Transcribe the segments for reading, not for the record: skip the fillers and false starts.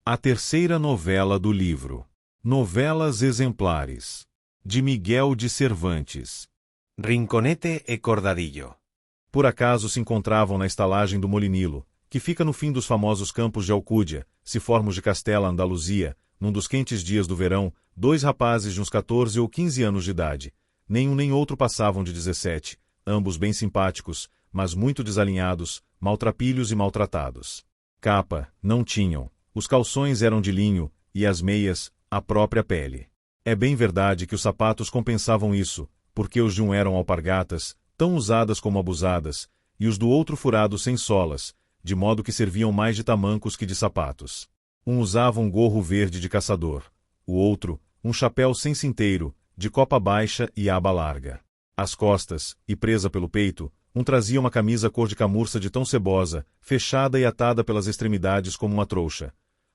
A terceira novela do livro. Novelas exemplares. De Miguel de Cervantes. Rinconete e Cordadillo. Por acaso se encontravam na estalagem do Molinilo, que fica no fim dos famosos campos de Alcúdia, se formos de Castela Andaluzia, num dos quentes dias do verão, 2 rapazes de uns 14 ou 15 anos de idade. Nenhum nem outro passavam de 17, ambos bem simpáticos, mas muito desalinhados, maltrapilhos e maltratados. Capa, não tinham, os calções eram de linho, e as meias, a própria pele. É bem verdade que os sapatos compensavam isso, porque os de um eram alpargatas, tão usadas como abusadas, e os do outro furados sem solas, de modo que serviam mais de tamancos que de sapatos. Um usava um gorro verde de caçador, o outro, um chapéu sem cinteiro, de copa baixa e aba larga. Às costas, e presa pelo peito, um trazia uma camisa cor de camurça de tão cebosa, fechada e atada pelas extremidades como uma trouxa.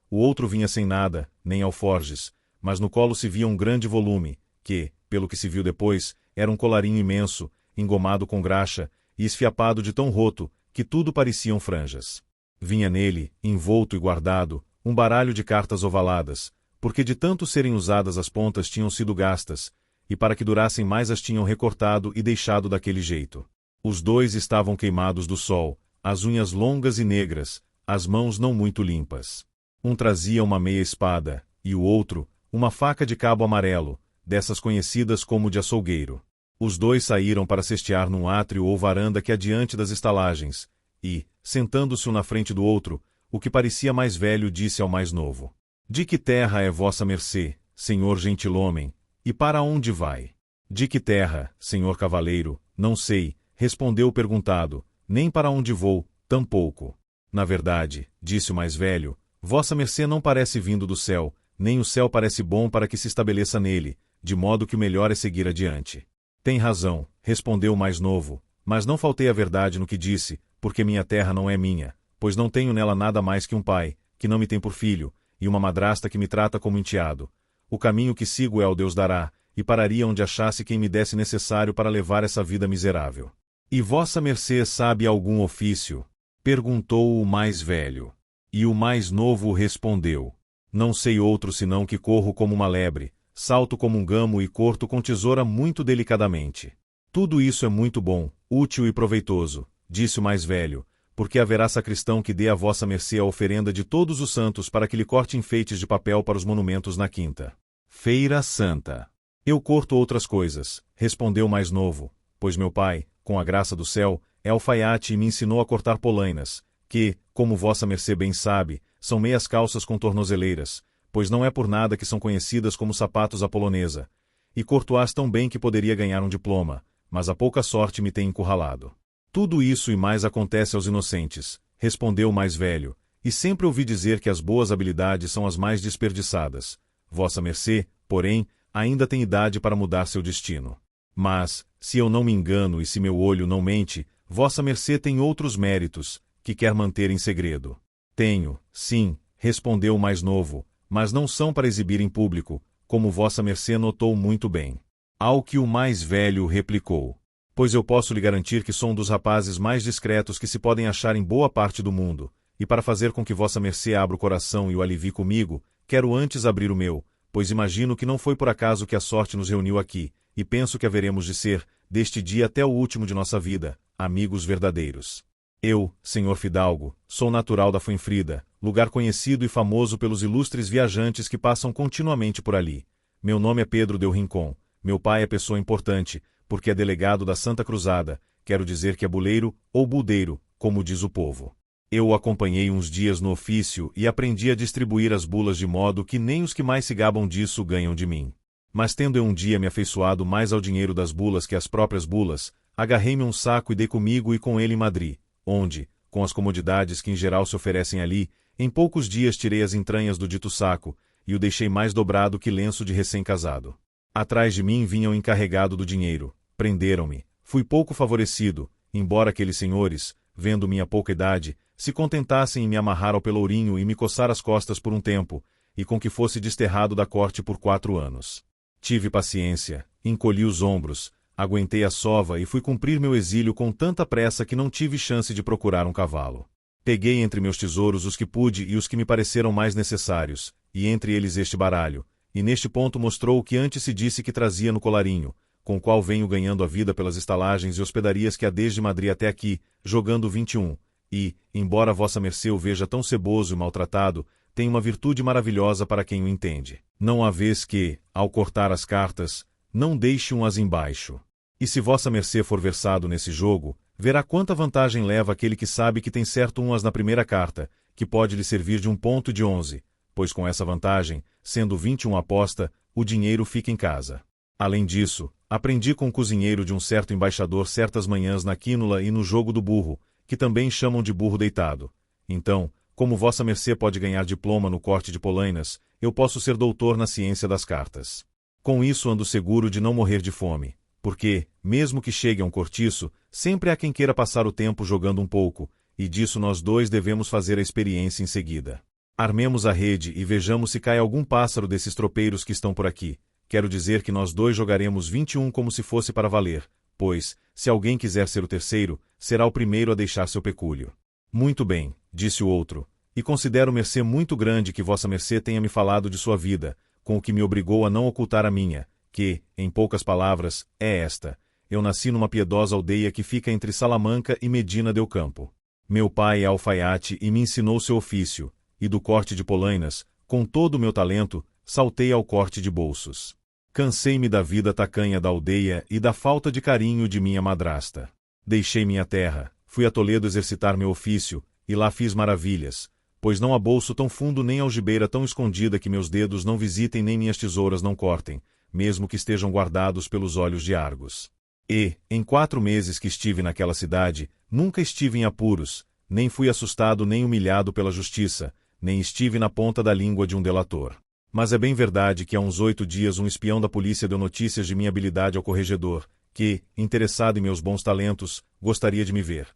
O outro vinha sem nada, nem alforjes, mas no colo se via um grande volume, que, pelo que se viu depois, era um colarinho imenso, engomado com graxa, e esfiapado de tão roto, que tudo pareciam franjas. Vinha nele, envolto e guardado, um baralho de cartas ovaladas, porque de tanto serem usadas as pontas tinham sido gastas, e para que durassem mais as tinham recortado e deixado daquele jeito. Os dois estavam queimados do sol, as unhas longas e negras, as mãos não muito limpas. Um trazia uma meia espada, e o outro, uma faca de cabo amarelo, dessas conhecidas como de açougueiro. Os dois saíram para cestear num átrio ou varanda que adiante das estalagens, e, sentando-se um na frente do outro, o que parecia mais velho disse ao mais novo: De que terra é vossa mercê, senhor gentilhomem, e para onde vai? De que terra, senhor cavaleiro, não sei, respondeu o perguntado, nem para onde vou, tampouco. Na verdade, disse o mais velho, vossa mercê não parece vindo do céu, nem o céu parece bom para que se estabeleça nele, de modo que o melhor é seguir adiante. Tem razão, respondeu o mais novo, mas não faltei à verdade no que disse, porque minha terra não é minha, pois não tenho nela nada mais que um pai, que não me tem por filho, e uma madrasta que me trata como enteado. O caminho que sigo é ao Deus dará, e pararia onde achasse quem me desse necessário para levar essa vida miserável. E vossa mercê sabe algum ofício? Perguntou o mais velho. E o mais novo respondeu: Não sei outro senão que corro como uma lebre, salto como um gamo e corto com tesoura muito delicadamente. Tudo isso é muito bom, útil e proveitoso, disse o mais velho, porque haverá sacristão que dê a vossa mercê a oferenda de todos os santos para que lhe corte enfeites de papel para os monumentos na quinta. Feira Santa. Eu corto outras coisas, respondeu o mais novo, pois meu pai, com a graça do céu, é alfaiate e me ensinou a cortar polainas, que, como vossa mercê bem sabe, são meias calças com tornozeleiras, pois não é por nada que são conhecidas como sapatos à polonesa. E corto-as tão bem que poderia ganhar um diploma, mas a pouca sorte me tem encurralado. Tudo isso e mais acontece aos inocentes, respondeu o mais velho, e sempre ouvi dizer que as boas habilidades são as mais desperdiçadas. Vossa mercê, porém, ainda tem idade para mudar seu destino. Mas, se eu não me engano e se meu olho não mente, vossa mercê tem outros méritos, que quer manter em segredo. Tenho, sim, respondeu o mais novo, mas não são para exibir em público, como vossa mercê notou muito bem. Ao que o mais velho replicou: Pois eu posso lhe garantir que sou um dos rapazes mais discretos que se podem achar em boa parte do mundo, e para fazer com que vossa mercê abra o coração e o alivie comigo, quero antes abrir o meu, pois imagino que não foi por acaso que a sorte nos reuniu aqui, e penso que haveremos de ser, deste dia até o último de nossa vida, amigos verdadeiros. Eu, senhor fidalgo, sou natural da Fuenfrida, lugar conhecido e famoso pelos ilustres viajantes que passam continuamente por ali. Meu nome é Pedro del Rincón, meu pai é pessoa importante, porque é delegado da Santa Cruzada, quero dizer que é buleiro ou buldeiro, como diz o povo. Eu o acompanhei uns dias no ofício e aprendi a distribuir as bulas de modo que nem os que mais se gabam disso ganham de mim. Mas tendo eu um dia me afeiçoado mais ao dinheiro das bulas que às próprias bulas, agarrei-me um saco e dei comigo e com ele em Madri, onde, com as comodidades que em geral se oferecem ali, em poucos dias tirei as entranhas do dito saco, e o deixei mais dobrado que lenço de recém-casado. Atrás de mim vinha o encarregado do dinheiro, prenderam-me, fui pouco favorecido, embora aqueles senhores, vendo minha pouca idade, se contentassem em me amarrar ao pelourinho e me coçar as costas por um tempo, e com que fosse desterrado da corte por 4 anos. Tive paciência, encolhi os ombros, aguentei a sova e fui cumprir meu exílio com tanta pressa que não tive chance de procurar um cavalo. Peguei entre meus tesouros os que pude e os que me pareceram mais necessários, e entre eles este baralho, e neste ponto mostrou o que antes se disse que trazia no colarinho, com o qual venho ganhando a vida pelas estalagens e hospedarias que há desde Madrid até aqui, jogando 21, e, embora vossa mercê o veja tão ceboso e maltratado, tem uma virtude maravilhosa para quem o entende. Não há vez que, ao cortar as cartas, não deixe umas embaixo. E se vossa mercê for versado nesse jogo, verá quanta vantagem leva aquele que sabe que tem certo umas na primeira carta, que pode lhe servir de 1 ponto de 11, pois com essa vantagem, sendo 21 aposta, o dinheiro fica em casa. Além disso, aprendi com o cozinheiro de um certo embaixador certas manhãs na quínula e no jogo do burro, que também chamam de burro deitado. Então, como vossa mercê pode ganhar diploma no corte de polainas, eu posso ser doutor na ciência das cartas. Com isso ando seguro de não morrer de fome, porque, mesmo que chegue a um cortiço, sempre há quem queira passar o tempo jogando um pouco, e disso nós dois devemos fazer a experiência em seguida. Armemos a rede e vejamos se cai algum pássaro desses tropeiros que estão por aqui. Quero dizer que nós dois jogaremos 21 como se fosse para valer, pois, se alguém quiser ser o terceiro, será o primeiro a deixar seu pecúlio. Muito bem, disse o outro, e considero mercê muito grande que vossa mercê tenha me falado de sua vida, com o que me obrigou a não ocultar a minha, que, em poucas palavras, é esta: eu nasci numa piedosa aldeia que fica entre Salamanca e Medina del Campo. Meu pai é alfaiate e me ensinou seu ofício, e do corte de polainas, com todo o meu talento, saltei ao corte de bolsos. Cansei-me da vida tacanha da aldeia e da falta de carinho de minha madrasta. Deixei minha terra, fui a Toledo exercitar meu ofício, e lá fiz maravilhas, pois não há bolso tão fundo nem algibeira tão escondida que meus dedos não visitem nem minhas tesouras não cortem, mesmo que estejam guardados pelos olhos de Argos. E, em 4 meses que estive naquela cidade, nunca estive em apuros, nem fui assustado nem humilhado pela justiça, nem estive na ponta da língua de um delator. Mas é bem verdade que há uns 8 dias um espião da polícia deu notícias de minha habilidade ao corregedor, que, interessado em meus bons talentos, gostaria de me ver.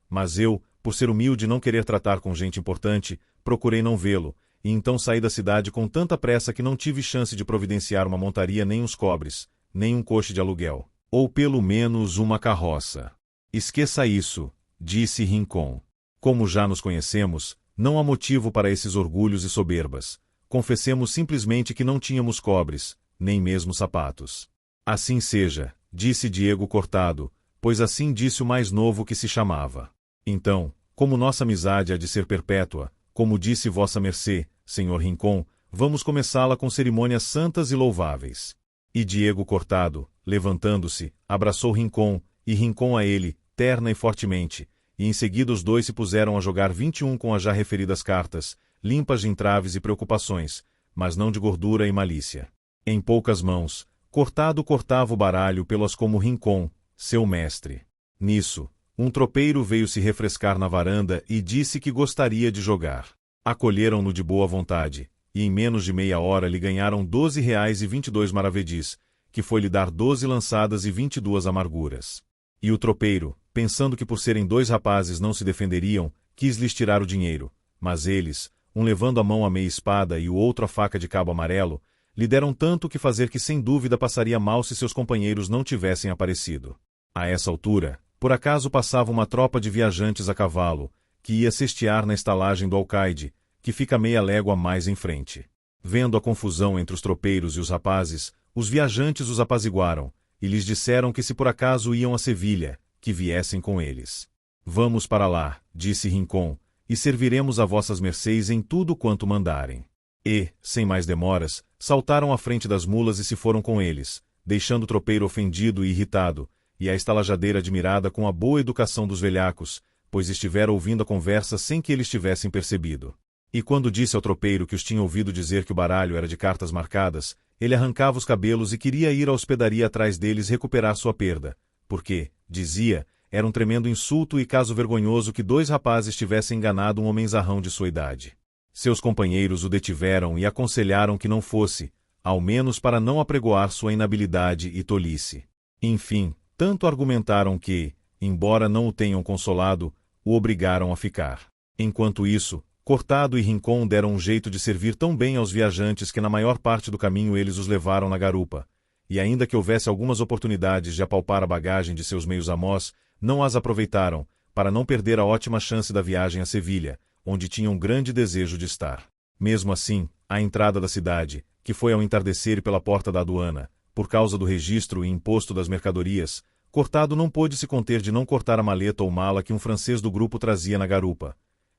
Mas eu, por ser humilde e não querer tratar com gente importante, procurei não vê-lo, e então saí da cidade com tanta pressa que não tive chance de providenciar uma montaria nem uns cobres, nem um coche de aluguel, ou pelo menos uma carroça. Esqueça isso, disse Rincon. Como já nos conhecemos, não há motivo para esses orgulhos e soberbas. Confessemos simplesmente que não tínhamos cobres, nem mesmo sapatos. Assim seja, disse Diego Cortado, pois assim disse o mais novo que se chamava. Então, como nossa amizade há de ser perpétua, como disse vossa mercê, senhor Rincon, vamos começá-la com cerimônias santas e louváveis. E Diego Cortado, levantando-se, abraçou Rincon, e Rincon a ele, terna e fortemente, e em seguida os dois se puseram a jogar 21 com as já referidas cartas, limpas de entraves e preocupações, mas não de gordura e malícia. Em poucas mãos, Cortado cortava o baralho pelas como Rincon, seu mestre. Nisso, um tropeiro veio se refrescar na varanda e disse que gostaria de jogar. Acolheram-no de boa vontade, e em menos de meia hora lhe ganharam R$12,22, que foi lhe dar 12 lançadas e 22 amarguras. E o tropeiro, pensando que por serem 2 rapazes não se defenderiam, quis lhes tirar o dinheiro, mas eles, um levando a mão a meia espada e o outro a faca de cabo amarelo, lhe deram tanto que fazer que sem dúvida passaria mal se seus companheiros não tivessem aparecido. A essa altura, por acaso passava uma tropa de viajantes a cavalo, que ia cestear na estalagem do alcaide, que fica meia légua mais em frente. Vendo a confusão entre os tropeiros e os rapazes, os viajantes os apaziguaram, e lhes disseram que se por acaso iam a Sevilha, que viessem com eles. Vamos para lá, disse Rincon, e serviremos a vossas mercês em tudo quanto mandarem. E, sem mais demoras, saltaram à frente das mulas e se foram com eles, deixando o tropeiro ofendido e irritado, e a estalajadeira admirada com a boa educação dos velhacos, pois estivera ouvindo a conversa sem que eles tivessem percebido. E quando disse ao tropeiro que os tinha ouvido dizer que o baralho era de cartas marcadas, ele arrancava os cabelos e queria ir à hospedaria atrás deles recuperar sua perda, porque, dizia, era um tremendo insulto e caso vergonhoso que 2 rapazes tivessem enganado um homenzarrão de sua idade. Seus companheiros o detiveram e aconselharam que não fosse, ao menos para não apregoar sua inabilidade e tolice. Enfim, tanto argumentaram que, embora não o tenham consolado, o obrigaram a ficar. Enquanto isso, Cortado e Rincon deram um jeito de servir tão bem aos viajantes que na maior parte do caminho eles os levaram na garupa, e ainda que houvesse algumas oportunidades de apalpar a bagagem de seus meios-amós, não as aproveitaram, para não perder a ótima chance da viagem a Sevilha, onde tinha um grande desejo de estar. Mesmo assim, à entrada da cidade, que foi ao entardecer e pela porta da aduana, por causa do registro e imposto das mercadorias, Cortado não pôde se conter de não cortar a maleta ou mala que um francês do grupo trazia na garupa.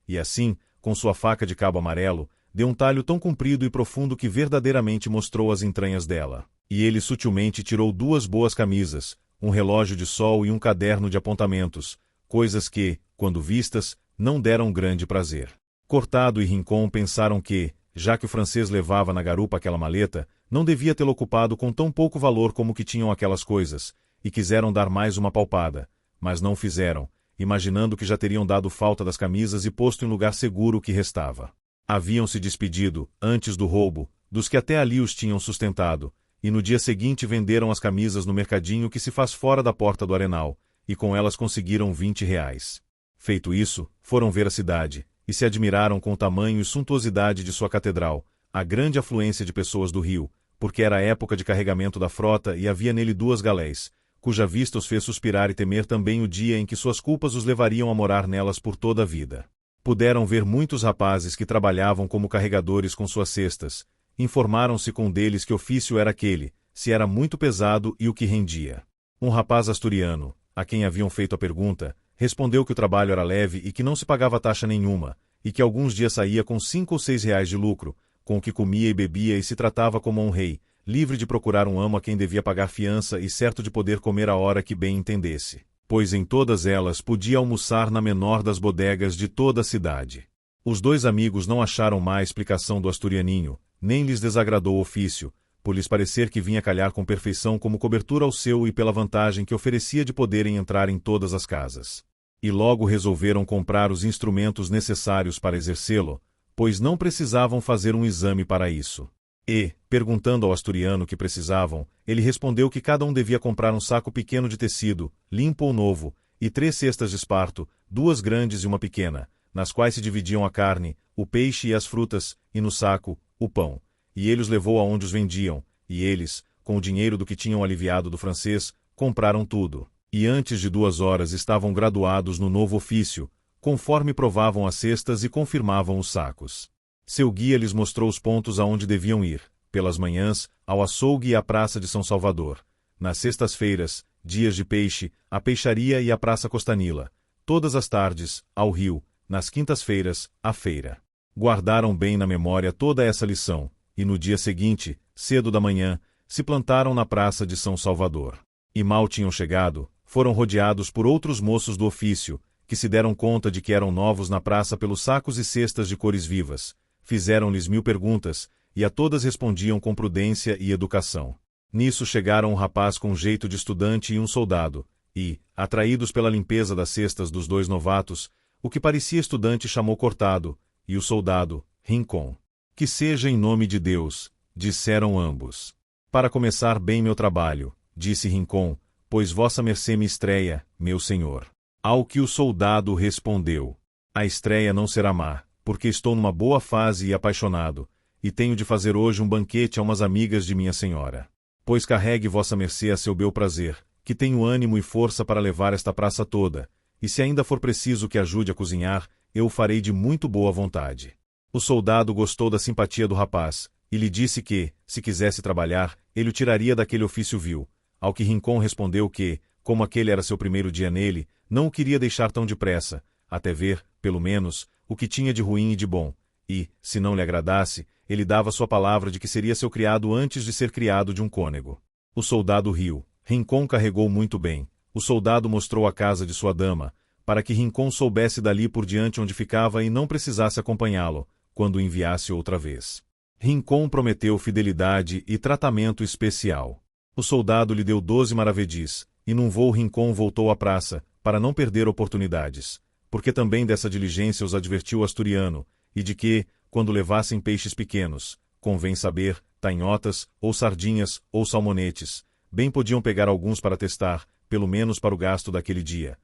E assim, com sua faca de cabo amarelo, deu um talho tão comprido e profundo que verdadeiramente mostrou as entranhas dela. E ele sutilmente tirou 2 boas camisas, um relógio de sol e um caderno de apontamentos, coisas que, quando vistas, não deram grande prazer. Cortado e Rincon pensaram que, já que o francês levava na garupa aquela maleta, não devia tê-la ocupado com tão pouco valor como que tinham aquelas coisas, e quiseram dar mais uma palpada, mas não fizeram, imaginando que já teriam dado falta das camisas e posto em lugar seguro o que restava. Haviam se despedido, antes do roubo, dos que até ali os tinham sustentado, e no dia seguinte venderam as camisas no mercadinho que se faz fora da porta do arenal, e com elas conseguiram R$ 20. Feito isso, foram ver a cidade, e se admiraram com o tamanho e suntuosidade de sua catedral, a grande afluência de pessoas do rio, porque era a época de carregamento da frota e havia nele 2 galés, cuja vista os fez suspirar e temer também o dia em que suas culpas os levariam a morar nelas por toda a vida. Puderam ver muitos rapazes que trabalhavam como carregadores com suas cestas, informaram-se com um deles que ofício era aquele, se era muito pesado e o que rendia. Um rapaz asturiano, a quem haviam feito a pergunta, respondeu que o trabalho era leve e que não se pagava taxa nenhuma, e que alguns dias saía com 5 ou 6 reais de lucro, com o que comia e bebia e se tratava como um rei, livre de procurar um amo a quem devia pagar fiança e certo de poder comer a hora que bem entendesse, pois em todas elas podia almoçar na menor das bodegas de toda a cidade. Os 2 amigos não acharam má explicação do asturianinho, nem lhes desagradou o ofício, por lhes parecer que vinha calhar com perfeição como cobertura ao seu e pela vantagem que oferecia de poderem entrar em todas as casas. E logo resolveram comprar os instrumentos necessários para exercê-lo, pois não precisavam fazer um exame para isso. E, perguntando ao asturiano o que precisavam, ele respondeu que cada um devia comprar um saco pequeno de tecido, limpo ou novo, e 3 cestas de esparto, 2 grandes e uma pequena, nas quais se dividiam a carne, o peixe e as frutas, e no saco, o pão. E ele os levou aonde os vendiam, e eles, com o dinheiro do que tinham aliviado do francês, compraram tudo. E antes de 2 horas estavam graduados no novo ofício, conforme provavam as cestas e confirmavam os sacos. Seu guia lhes mostrou os pontos aonde deviam ir, pelas manhãs, ao açougue e à praça de São Salvador, nas sextas-feiras, dias de peixe, à peixaria e à praça Costanila, todas as tardes, ao rio, nas quintas-feiras, à feira. Guardaram bem na memória toda essa lição, e no dia seguinte, cedo da manhã, se plantaram na praça de São Salvador. E mal tinham chegado, foram rodeados por outros moços do ofício, que se deram conta de que eram novos na praça pelos sacos e cestas de cores vivas. Fizeram-lhes 1000 perguntas, e a todas respondiam com prudência e educação. Nisso chegaram um rapaz com jeito de estudante e um soldado, e, atraídos pela limpeza das cestas dos 2 novatos, o que parecia estudante chamou Cortado, e o soldado, Rincon. Que seja em nome de Deus, disseram ambos. Para começar bem meu trabalho, disse Rincon, pois vossa mercê me estreia, meu senhor. Ao que o soldado respondeu: a estreia não será má, porque estou numa boa fase e apaixonado, e tenho de fazer hoje um banquete a umas amigas de minha senhora. Pois carregue vossa mercê a seu bel prazer, que tenho ânimo e força para levar esta praça toda, e se ainda for preciso que ajude a cozinhar, eu o farei de muito boa vontade. O soldado gostou da simpatia do rapaz, e lhe disse que, se quisesse trabalhar, ele o tiraria daquele ofício vil, ao que Rincon respondeu que, como aquele era seu primeiro dia nele, não o queria deixar tão depressa, até ver, pelo menos, o que tinha de ruim e de bom, e, se não lhe agradasse, ele dava sua palavra de que seria seu criado antes de ser criado de um cônego. O soldado riu. Rincon carregou muito bem. O soldado mostrou a casa de sua dama, para que Rincon soubesse dali por diante onde ficava e não precisasse acompanhá-lo, quando o enviasse outra vez. Rincon prometeu fidelidade e tratamento especial. O soldado lhe deu 12 maravedis, e num voo Rincon voltou à praça, para não perder oportunidades, porque também dessa diligência os advertiu o asturiano, e de que, quando levassem peixes pequenos, convém saber, tanhotas, ou sardinhas, ou salmonetes, bem podiam pegar alguns para testar, pelo menos para o gasto daquele dia.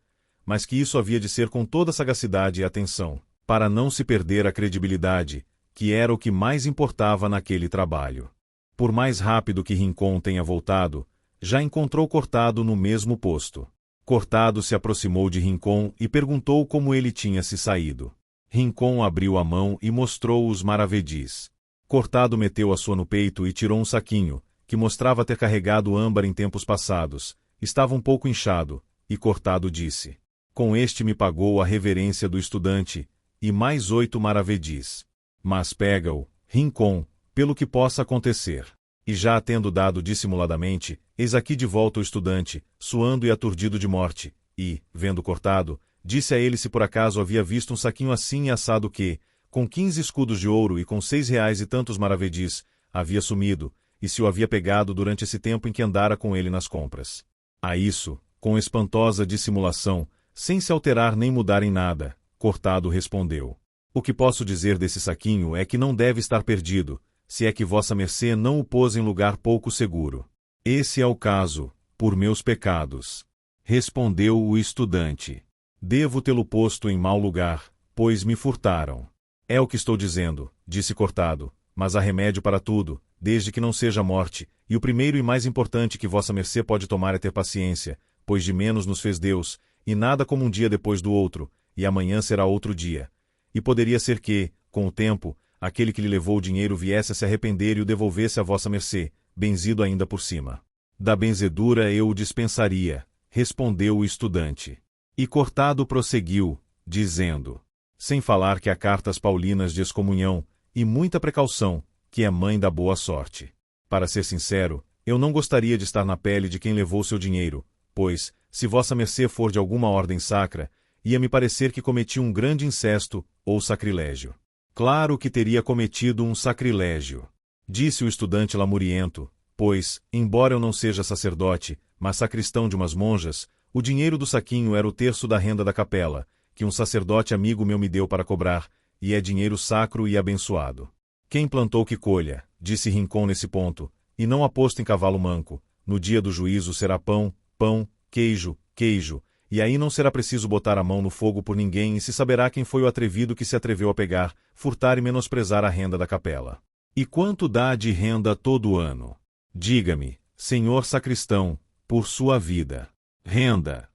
Mas que isso havia de ser com toda sagacidade e atenção, para não se perder a credibilidade, que era o que mais importava naquele trabalho. Por mais rápido que Rincon tenha voltado, já encontrou Cortado no mesmo posto. Cortado se aproximou de Rincon e perguntou como ele tinha se saído. Rincon abriu a mão e mostrou os maravedis. Cortado meteu a sua no peito e tirou um saquinho, que mostrava ter carregado âmbar em tempos passados. Estava um pouco inchado, e Cortado disse: com este me pagou a reverência do estudante, e mais 8 maravedis. Mas pega-o, Rincon, pelo que possa acontecer. E já tendo dado dissimuladamente, eis aqui de volta o estudante, suando e aturdido de morte, e, vendo Cortado, disse a ele se por acaso havia visto um saquinho assim e assado que, com 15 escudos de ouro e com 6 reais e tantos maravedis, havia sumido, e se o havia pegado durante esse tempo em que andara com ele nas compras. A isso, com espantosa dissimulação, sem se alterar nem mudar em nada, Cortado respondeu: o que posso dizer desse saquinho é que não deve estar perdido, se é que vossa mercê não o pôs em lugar pouco seguro. Esse é o caso, por meus pecados. Respondeu o estudante: devo tê-lo posto em mau lugar, pois me furtaram. É o que estou dizendo, disse Cortado, mas há remédio para tudo, desde que não seja morte, e o primeiro e mais importante que vossa mercê pode tomar é ter paciência, pois de menos nos fez Deus, e nada como um dia depois do outro, e amanhã será outro dia. E poderia ser que, com o tempo, aquele que lhe levou o dinheiro viesse a se arrepender e o devolvesse a vossa mercê, benzido ainda por cima. Da benzedura eu o dispensaria, respondeu o estudante. E Cortado prosseguiu, dizendo: sem falar que há cartas paulinas de excomunhão, e muita precaução, que é mãe da boa sorte. Para ser sincero, eu não gostaria de estar na pele de quem levou seu dinheiro, pois, se vossa mercê for de alguma ordem sacra, ia-me parecer que cometi um grande incesto, ou sacrilégio. Claro que teria cometido um sacrilégio, disse o estudante lamuriento, pois, embora eu não seja sacerdote, mas sacristão de umas monjas, o dinheiro do saquinho era o terço da renda da capela, que um sacerdote amigo meu me deu para cobrar, e é dinheiro sacro e abençoado. Quem plantou que colha, disse Rincon nesse ponto, e não aposto em cavalo manco, no dia do juízo será pão, pão, queijo, queijo, e aí não será preciso botar a mão no fogo por ninguém e se saberá quem foi o atrevido que se atreveu a pegar, furtar e menosprezar a renda da capela. E quanto dá de renda todo ano? Diga-me, senhor sacristão, por sua vida. Renda.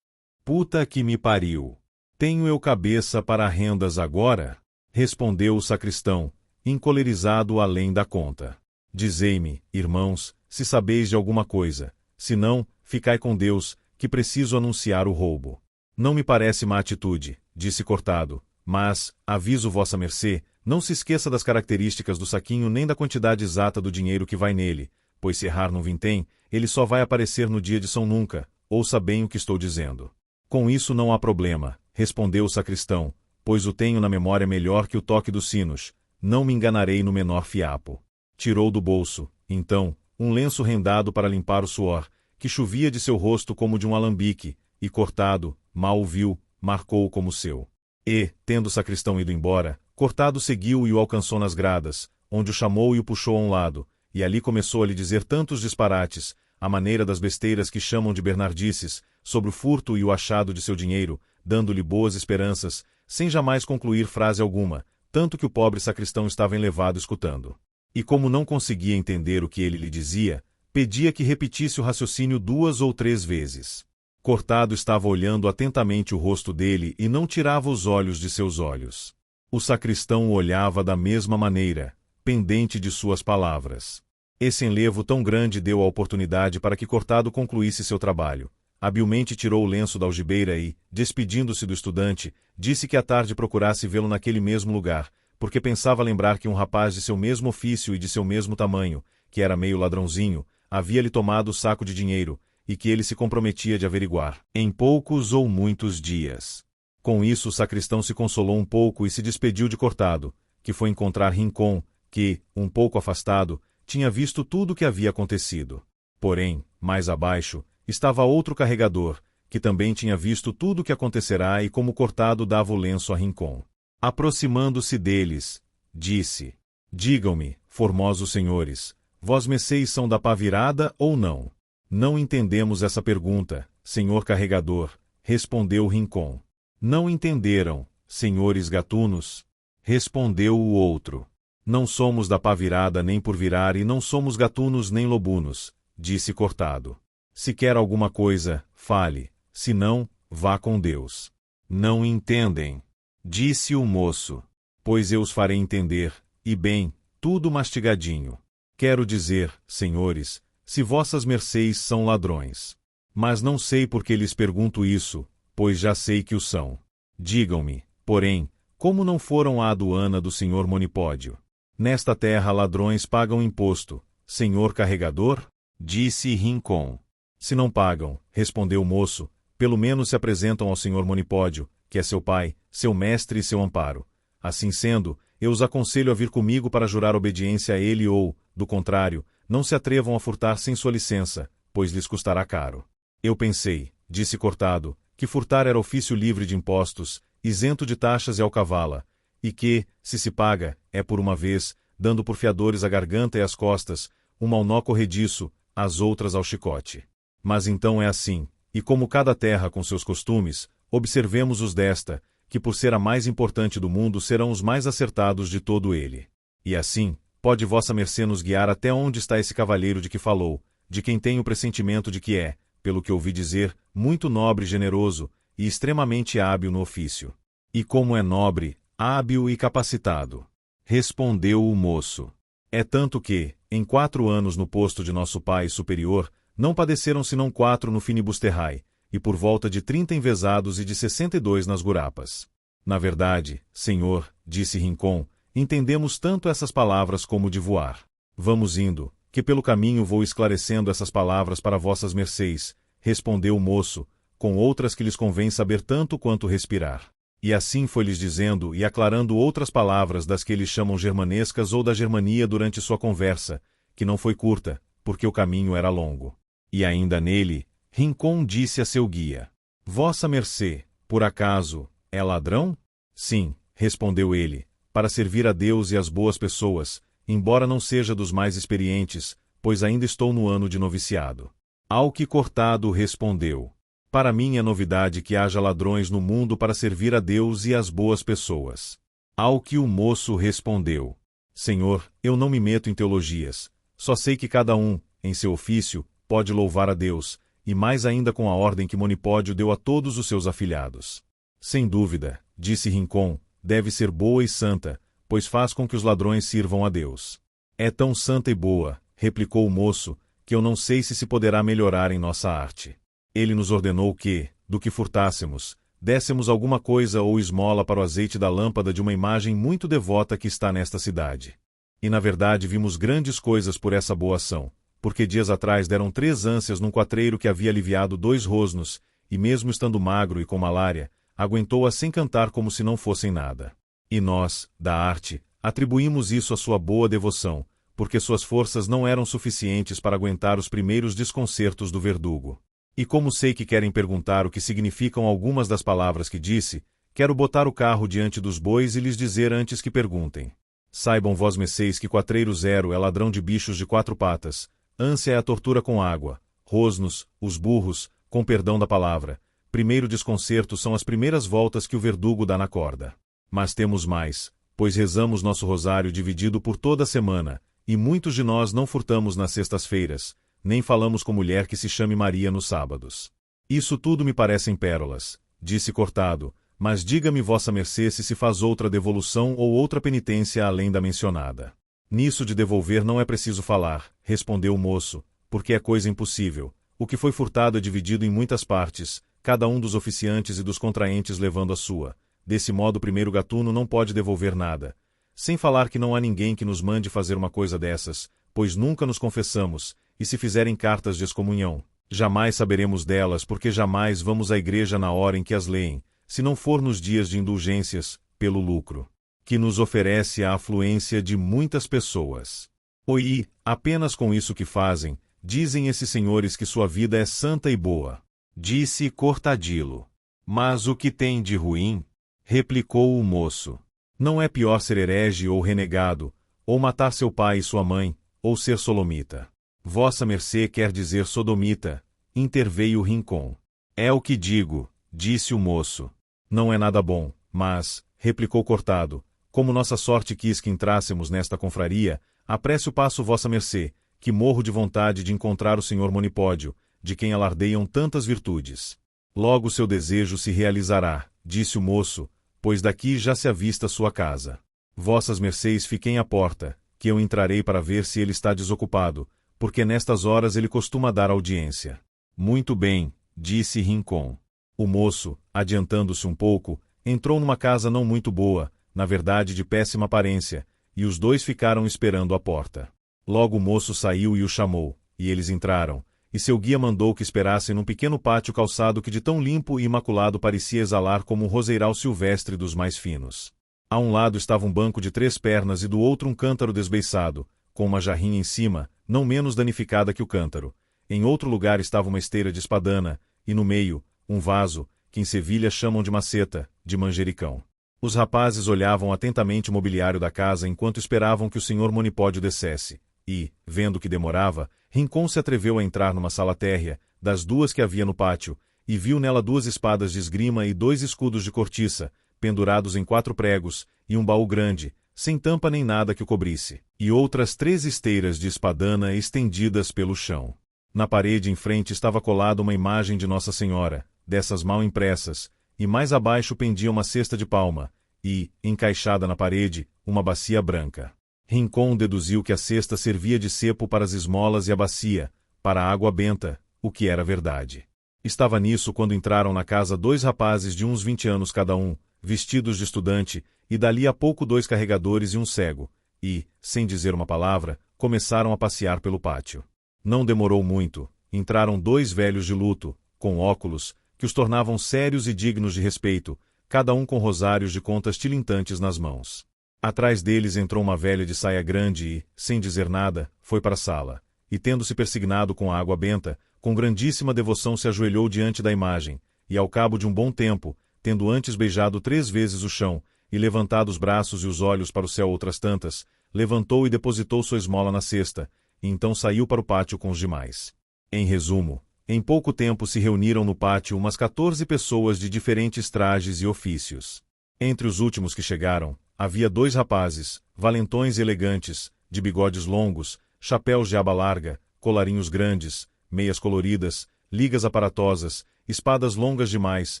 Puta que me pariu. Tenho eu cabeça para rendas agora? Respondeu o sacristão, encolerizado além da conta. Dizei-me, irmãos, se sabeis de alguma coisa, se não, ficai com Deus, que preciso anunciar o roubo. Não me parece má atitude, disse Cortado, mas, aviso vossa mercê, não se esqueça das características do saquinho nem da quantidade exata do dinheiro que vai nele, pois se errar num vintém, ele só vai aparecer no dia de São Nunca, ouça bem o que estou dizendo. Com isso não há problema, respondeu o sacristão, pois o tenho na memória melhor que o toque dos sinos, não me enganarei no menor fiapo. Tirou do bolso, então, um lenço rendado para limpar o suor, que chovia de seu rosto como de um alambique, e Cortado, mal o viu, marcou-o como seu. E, tendo o sacristão ido embora, Cortado seguiu e o alcançou nas gradas, onde o chamou e o puxou a um lado, e ali começou a lhe dizer tantos disparates, à maneira das besteiras que chamam de bernardices, sobre o furto e o achado de seu dinheiro, dando-lhe boas esperanças, sem jamais concluir frase alguma, tanto que o pobre sacristão estava enlevado escutando. E como não conseguia entender o que ele lhe dizia, pedia que repetisse o raciocínio 2 ou 3 vezes. Cortado estava olhando atentamente o rosto dele e não tirava os olhos de seus olhos. O sacristão o olhava da mesma maneira, pendente de suas palavras. Esse enlevo tão grande deu a oportunidade para que Cortado concluísse seu trabalho. Habilmente tirou o lenço da algibeira e, despedindo-se do estudante, disse que à tarde procurasse vê-lo naquele mesmo lugar, porque pensava lembrar que um rapaz de seu mesmo ofício e de seu mesmo tamanho, que era meio ladrãozinho, havia-lhe tomado o saco de dinheiro, e que ele se comprometia de averiguar, em poucos ou muitos dias. Com isso o sacristão se consolou um pouco e se despediu de Cortado, que foi encontrar Rincon, que, um pouco afastado, tinha visto tudo o que havia acontecido. Porém, mais abaixo, estava outro carregador, que também tinha visto tudo o que acontecerá e como Cortado dava o lenço a Rincon. Aproximando-se deles, disse: digam-me, formosos senhores, vós mercês são da pá virada ou não? Não entendemos essa pergunta, senhor carregador, respondeu Rincon. Não entenderam, senhores gatunos? Respondeu o outro. Não somos da pá virada nem por virar e não somos gatunos nem lobunos, disse Cortado. Se quer alguma coisa, fale, se não, vá com Deus. Não entendem, disse o moço. Pois eu os farei entender, e bem, tudo mastigadinho. Quero dizer, senhores, se vossas mercês são ladrões. Mas não sei por que lhes pergunto isso, pois já sei que o são. Digam-me, porém, como não foram à aduana do senhor Monipódio? Nesta terra ladrões pagam imposto, senhor carregador? Disse Rincon. Se não pagam, respondeu o moço, pelo menos se apresentam ao senhor Monipódio, que é seu pai, seu mestre e seu amparo. Assim sendo, eu os aconselho a vir comigo para jurar obediência a ele ou, do contrário, não se atrevam a furtar sem sua licença, pois lhes custará caro. Eu pensei, disse Cortado, que furtar era ofício livre de impostos, isento de taxas e alcavala, e que, se paga, é por uma vez, dando por fiadores a garganta e as costas, uma ao nó corrediço, as outras ao chicote. Mas então é assim, e como cada terra com seus costumes, observemos os desta, que por ser a mais importante do mundo serão os mais acertados de todo ele. E assim, pode vossa mercê nos guiar até onde está esse cavalheiro de que falou, de quem tenho o pressentimento de que é, pelo que ouvi dizer, muito nobre e generoso, e extremamente hábil no ofício. E como é nobre, hábil e capacitado? Respondeu o moço. É tanto que, em 4 anos no posto de nosso pai superior, não padeceram senão 4 no finibusterrai, e por volta de 30 envezados e de 62 nas gurapas. Na verdade, senhor, disse Rincon, entendemos tanto essas palavras como de voar. Vamos indo, que pelo caminho vou esclarecendo essas palavras para vossas mercês, respondeu o moço, com outras que lhes convém saber tanto quanto respirar. E assim foi-lhes dizendo e aclarando outras palavras das que eles chamam germanescas ou da Germania durante sua conversa, que não foi curta, porque o caminho era longo. E ainda nele, Rincon disse a seu guia: Vossa mercê, por acaso, é ladrão? Sim, respondeu ele, para servir a Deus e as boas pessoas, embora não seja dos mais experientes, pois ainda estou no ano de noviciado. Ao que Cortado respondeu: Para mim é novidade que haja ladrões no mundo para servir a Deus e as boas pessoas. Ao que o moço respondeu: Senhor, eu não me meto em teologias, só sei que cada um, em seu ofício, pode louvar a Deus, e mais ainda com a ordem que Monipódio deu a todos os seus afilhados. Sem dúvida, disse Rincon, deve ser boa e santa, pois faz com que os ladrões sirvam a Deus. É tão santa e boa, replicou o moço, que eu não sei se poderá melhorar em nossa arte. Ele nos ordenou que, do que furtássemos, dessemos alguma coisa ou esmola para o azeite da lâmpada de uma imagem muito devota que está nesta cidade. E na verdade vimos grandes coisas por essa boa ação, porque dias atrás deram 3 ânsias num quatreiro que havia aliviado 2 rosnos, e mesmo estando magro e com malária, aguentou-a sem cantar como se não fossem nada. E nós, da arte, atribuímos isso à sua boa devoção, porque suas forças não eram suficientes para aguentar os primeiros desconcertos do verdugo. E como sei que querem perguntar o que significam algumas das palavras que disse, quero botar o carro diante dos bois e lhes dizer antes que perguntem. Saibam vós mercês que quatreiro 0 é ladrão de bichos de 4 patas, ânsia é a tortura com água, rosnos, os burros, com perdão da palavra, primeiro desconcerto são as primeiras voltas que o verdugo dá na corda. Mas temos mais, pois rezamos nosso rosário dividido por toda a semana, e muitos de nós não furtamos nas sextas-feiras, nem falamos com mulher que se chame Maria nos sábados. Isso tudo me parecem pérolas, disse Cortado, mas diga-me vossa mercê se faz outra devolução ou outra penitência além da mencionada. Nisso de devolver não é preciso falar, respondeu o moço, porque é coisa impossível. O que foi furtado é dividido em muitas partes, cada um dos oficiantes e dos contraentes levando a sua. Desse modo o primeiro gatuno não pode devolver nada. Sem falar que não há ninguém que nos mande fazer uma coisa dessas, pois nunca nos confessamos, e se fizerem cartas de excomunhão, jamais saberemos delas porque jamais vamos à igreja na hora em que as leem, se não for nos dias de indulgências, pelo lucro que nos oferece a afluência de muitas pessoas. E, apenas com isso que fazem, dizem esses senhores que sua vida é santa e boa. Disse Cortadilo. Mas o que tem de ruim? Replicou o moço. Não é pior ser herege ou renegado, ou matar seu pai e sua mãe, ou ser solomita. Vossa mercê quer dizer sodomita, interveio Rincon. É o que digo, disse o moço. Não é nada bom, mas, replicou Cortado, como nossa sorte quis que entrássemos nesta confraria, apresse o passo vossa mercê, que morro de vontade de encontrar o senhor Monipódio, de quem alardeiam tantas virtudes. Logo seu desejo se realizará, disse o moço, pois daqui já se avista sua casa. Vossas mercês fiquem à porta, que eu entrarei para ver se ele está desocupado, porque nestas horas ele costuma dar audiência. Muito bem, disse Rincon. O moço, adiantando-se um pouco, entrou numa casa não muito boa, na verdade de péssima aparência, e os dois ficaram esperando à porta. Logo o moço saiu e o chamou, e eles entraram, e seu guia mandou que esperassem num pequeno pátio calçado que de tão limpo e imaculado parecia exalar como um roseiral silvestre dos mais finos. A um lado estava um banco de 3 pernas e do outro um cântaro desbeiçado, com uma jarrinha em cima, não menos danificada que o cântaro. Em outro lugar estava uma esteira de espadana, e no meio, um vaso, que em Sevilha chamam de maceta, de manjericão. Os rapazes olhavam atentamente o mobiliário da casa enquanto esperavam que o senhor Monipódio descesse, e, vendo que demorava, Rincon se atreveu a entrar numa sala térrea, das 2 que havia no pátio, e viu nela 2 espadas de esgrima e 2 escudos de cortiça, pendurados em 4 pregos, e um baú grande, sem tampa nem nada que o cobrisse, e outras 3 esteiras de espadana estendidas pelo chão. Na parede em frente estava colada uma imagem de Nossa Senhora, dessas mal impressas, e mais abaixo pendia uma cesta de palma, e, encaixada na parede, uma bacia branca. Rincon deduziu que a cesta servia de cepo para as esmolas e a bacia, para a água benta, o que era verdade. Estava nisso quando entraram na casa 2 rapazes de uns 20 anos cada um, vestidos de estudante, e dali a pouco 2 carregadores e um cego, e, sem dizer uma palavra, começaram a passear pelo pátio. Não demorou muito, entraram 2 velhos de luto, com óculos, que os tornavam sérios e dignos de respeito, cada um com rosários de contas tilintantes nas mãos. Atrás deles entrou uma velha de saia grande e, sem dizer nada, foi para a sala, e tendo-se persignado com a água benta, com grandíssima devoção se ajoelhou diante da imagem, e ao cabo de um bom tempo, tendo antes beijado 3 vezes o chão, e levantado os braços e os olhos para o céu outras tantas, levantou e depositou sua esmola na cesta, e então saiu para o pátio com os demais. Em resumo, em pouco tempo se reuniram no pátio umas 14 pessoas de diferentes trajes e ofícios. Entre os últimos que chegaram, havia 2 rapazes, valentões e elegantes, de bigodes longos, chapéus de aba larga, colarinhos grandes, meias coloridas, ligas aparatosas, espadas longas demais,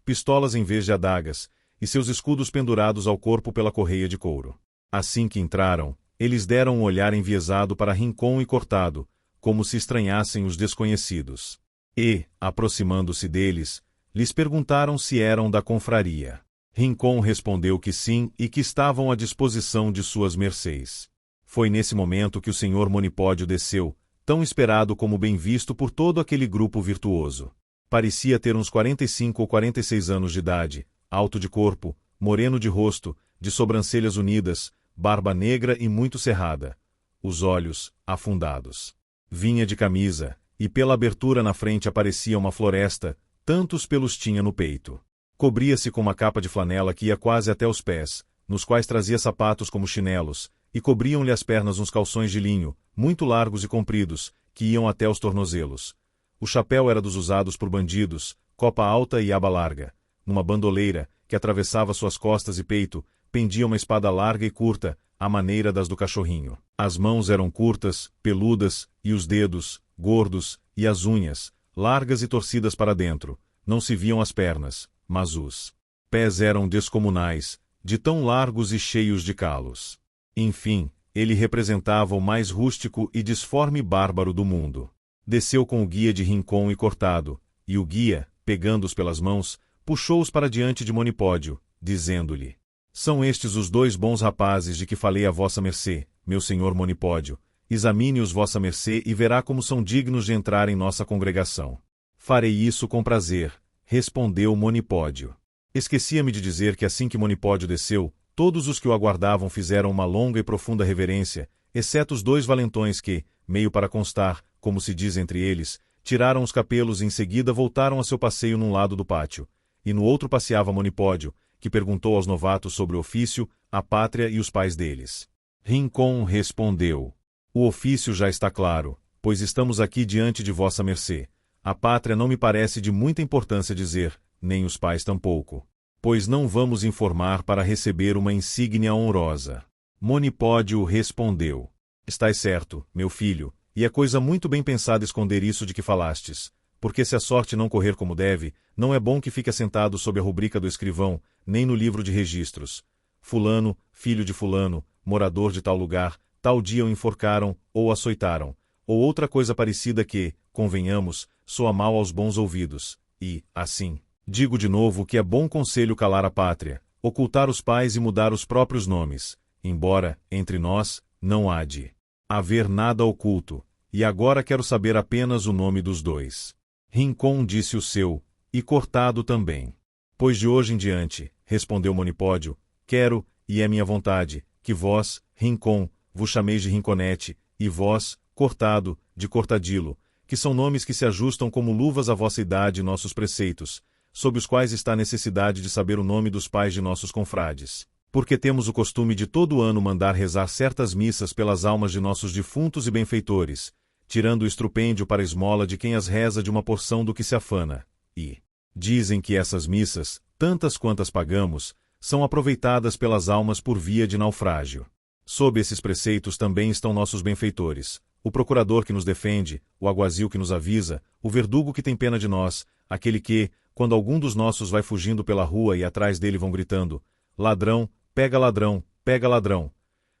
pistolas em vez de adagas, e seus escudos pendurados ao corpo pela correia de couro. Assim que entraram, eles deram um olhar enviesado para Rincon e Cortado, como se estranhassem os desconhecidos. E, aproximando-se deles, lhes perguntaram se eram da confraria. Rincon respondeu que sim e que estavam à disposição de suas mercês. Foi nesse momento que o senhor Monipódio desceu, tão esperado como bem visto por todo aquele grupo virtuoso. Parecia ter uns 45 ou 46 anos de idade, alto de corpo, moreno de rosto, de sobrancelhas unidas, barba negra e muito cerrada, os olhos afundados. Vinha de camisa, e pela abertura na frente aparecia uma floresta, tantos pelos tinha no peito. Cobria-se com uma capa de flanela que ia quase até os pés, nos quais trazia sapatos como chinelos, e cobriam-lhe as pernas uns calções de linho, muito largos e compridos, que iam até os tornozelos. O chapéu era dos usados por bandidos, copa alta e aba larga. Numa bandoleira, que atravessava suas costas e peito, pendia uma espada larga e curta, à maneira das do cachorrinho. As mãos eram curtas, peludas, e os dedos, gordos, e as unhas, largas e torcidas para dentro. Não se viam as pernas, mas os pés eram descomunais, de tão largos e cheios de calos. Enfim, ele representava o mais rústico e disforme bárbaro do mundo. Desceu com o guia de Rincon e Cortado, e o guia, pegando-os pelas mãos, puxou-os para diante de Monipódio, dizendo-lhe: São estes os 2 bons rapazes de que falei a vossa mercê, meu senhor Monipódio. Examine-os vossa mercê e verá como são dignos de entrar em nossa congregação. Farei isso com prazer, respondeu Monipódio. Esquecia-me de dizer que assim que Monipódio desceu, todos os que o aguardavam fizeram uma longa e profunda reverência, exceto os 2 valentões que, meio para constar, como se diz entre eles, tiraram os capelos e em seguida voltaram a seu passeio num lado do pátio, e no outro passeava Monipódio, que perguntou aos novatos sobre o ofício, a pátria e os pais deles. Rincon respondeu: O ofício já está claro, pois estamos aqui diante de vossa mercê. A pátria não me parece de muita importância dizer, nem os pais tampouco, pois não vamos informar para receber uma insígnia honrosa. Monipódio respondeu: Estais certo, meu filho, e é coisa muito bem pensada esconder isso de que falastes, porque se a sorte não correr como deve, não é bom que fique assentado sob a rubrica do escrivão, nem no livro de registros. Fulano, filho de fulano, morador de tal lugar, tal dia o enforcaram, ou açoitaram, ou outra coisa parecida que, convenhamos, soa mal aos bons ouvidos, e, assim, digo de novo que é bom conselho calar a pátria, ocultar os pais e mudar os próprios nomes, embora, entre nós, não há de haver nada oculto, e agora quero saber apenas o nome dos dois. Rincon disse o seu, e Cortado também. Pois de hoje em diante, respondeu Monipódio, quero, e é minha vontade, que vós, Rincon, vos chameis de Rinconete, e vós, Cortado, de Cortadilo, que são nomes que se ajustam como luvas à vossa idade e nossos preceitos, sob os quais está a necessidade de saber o nome dos pais de nossos confrades. Porque temos o costume de todo ano mandar rezar certas missas pelas almas de nossos defuntos e benfeitores, tirando o estrupêndio para a esmola de quem as reza de uma porção do que se afana. E dizem que essas missas, tantas quantas pagamos, são aproveitadas pelas almas por via de naufrágio. Sob esses preceitos também estão nossos benfeitores, o procurador que nos defende, o aguazil que nos avisa, o verdugo que tem pena de nós, aquele que, quando algum dos nossos vai fugindo pela rua e atrás dele vão gritando, ladrão, pega ladrão,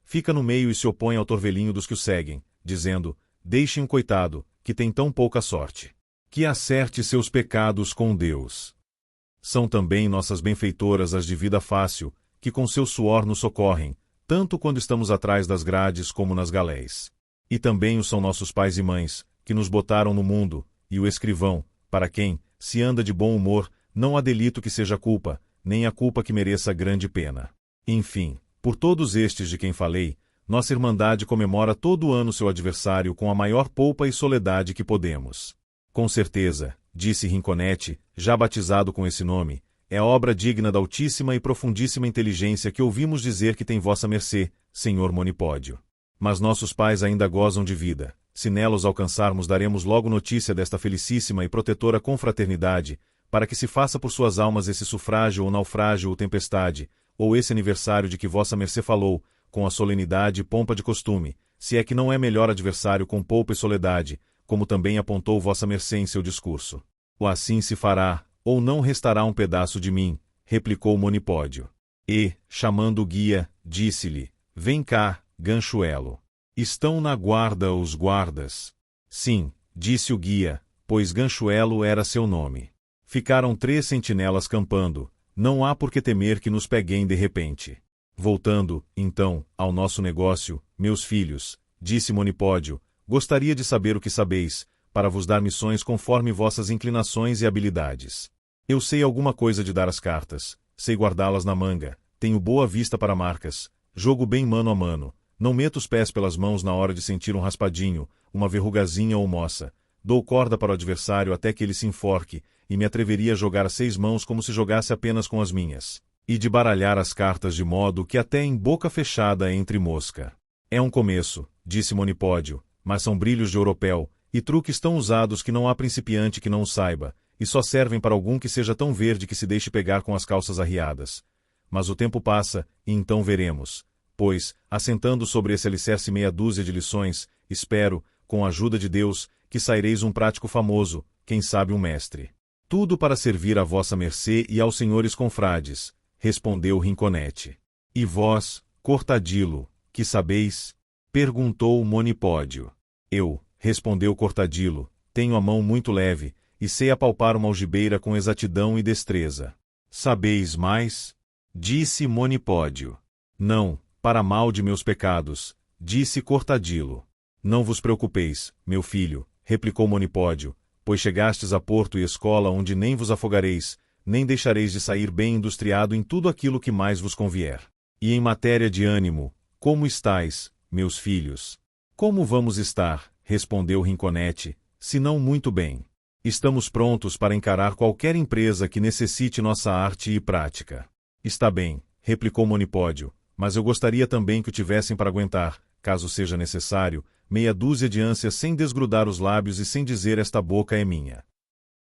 fica no meio e se opõe ao torvelinho dos que o seguem, dizendo, deixem o coitado, que tem tão pouca sorte, que acerte seus pecados com Deus. São também nossas benfeitoras as de vida fácil, que com seu suor nos socorrem, tanto quando estamos atrás das grades como nas galés. E também os são nossos pais e mães, que nos botaram no mundo, e o escrivão, para quem, se anda de bom humor, não há delito que seja culpa, nem a culpa que mereça grande pena. Enfim, por todos estes de quem falei, nossa Irmandade comemora todo ano seu adversário com a maior polpa e soledade que podemos. Com certeza, disse Rinconete, já batizado com esse nome, é obra digna da altíssima e profundíssima inteligência que ouvimos dizer que tem vossa mercê, senhor Monipódio. Mas nossos pais ainda gozam de vida, se nelos alcançarmos daremos logo notícia desta felicíssima e protetora confraternidade, para que se faça por suas almas esse sufrágio ou naufrágio ou tempestade, ou esse aniversário de que vossa mercê falou, com a solenidade e pompa de costume, se é que não é melhor adversário com polpa e soledade, como também apontou vossa mercê em seu discurso. Ou assim se fará, ou não restará um pedaço de mim, replicou Monipódio. E, chamando o guia, disse-lhe, vem cá, Ganchuelo. Estão na guarda os guardas? Sim, disse o guia, pois Ganchuelo era seu nome. Ficaram 3 sentinelas campando, não há por que temer que nos peguem de repente. Voltando, então, ao nosso negócio, meus filhos, disse Monipódio, gostaria de saber o que sabeis, para vos dar missões conforme vossas inclinações e habilidades. Eu sei alguma coisa de dar as cartas, sei guardá-las na manga, tenho boa vista para marcas, jogo bem mano a mano, não meto os pés pelas mãos na hora de sentir um raspadinho, uma verrugazinha ou moça, dou corda para o adversário até que ele se enforque, e me atreveria a jogar a 6 mãos como se jogasse apenas com as minhas, e de baralhar as cartas de modo que até em boca fechada entre mosca. É um começo, disse Monipódio, mas são brilhos de ouropel, e truques tão usados que não há principiante que não o saiba, e só servem para algum que seja tão verde que se deixe pegar com as calças arriadas. Mas o tempo passa, e então veremos. Pois, assentando sobre esse alicerce meia dúzia de lições, espero, com a ajuda de Deus, que saireis um prático famoso, quem sabe um mestre. Tudo para servir a vossa mercê e aos senhores confrades, respondeu Rinconete. E vós, Cortadilo, que sabeis? Perguntou Monipódio. Eu, respondeu Cortadilo, tenho a mão muito leve, e sei apalpar uma algibeira com exatidão e destreza. Sabeis mais? Disse Monipódio. Não, para mal de meus pecados, disse Cortadilo. Não vos preocupeis, meu filho, replicou Monipódio, pois chegastes a porto e escola onde nem vos afogareis, nem deixareis de sair bem industriado em tudo aquilo que mais vos convier. E em matéria de ânimo, como estáis, meus filhos? Como vamos estar, respondeu Rinconete, se não muito bem. Estamos prontos para encarar qualquer empresa que necessite nossa arte e prática. Está bem, replicou Monipódio, mas eu gostaria também que o tivessem para aguentar, caso seja necessário, meia dúzia de ânsias sem desgrudar os lábios e sem dizer esta boca é minha.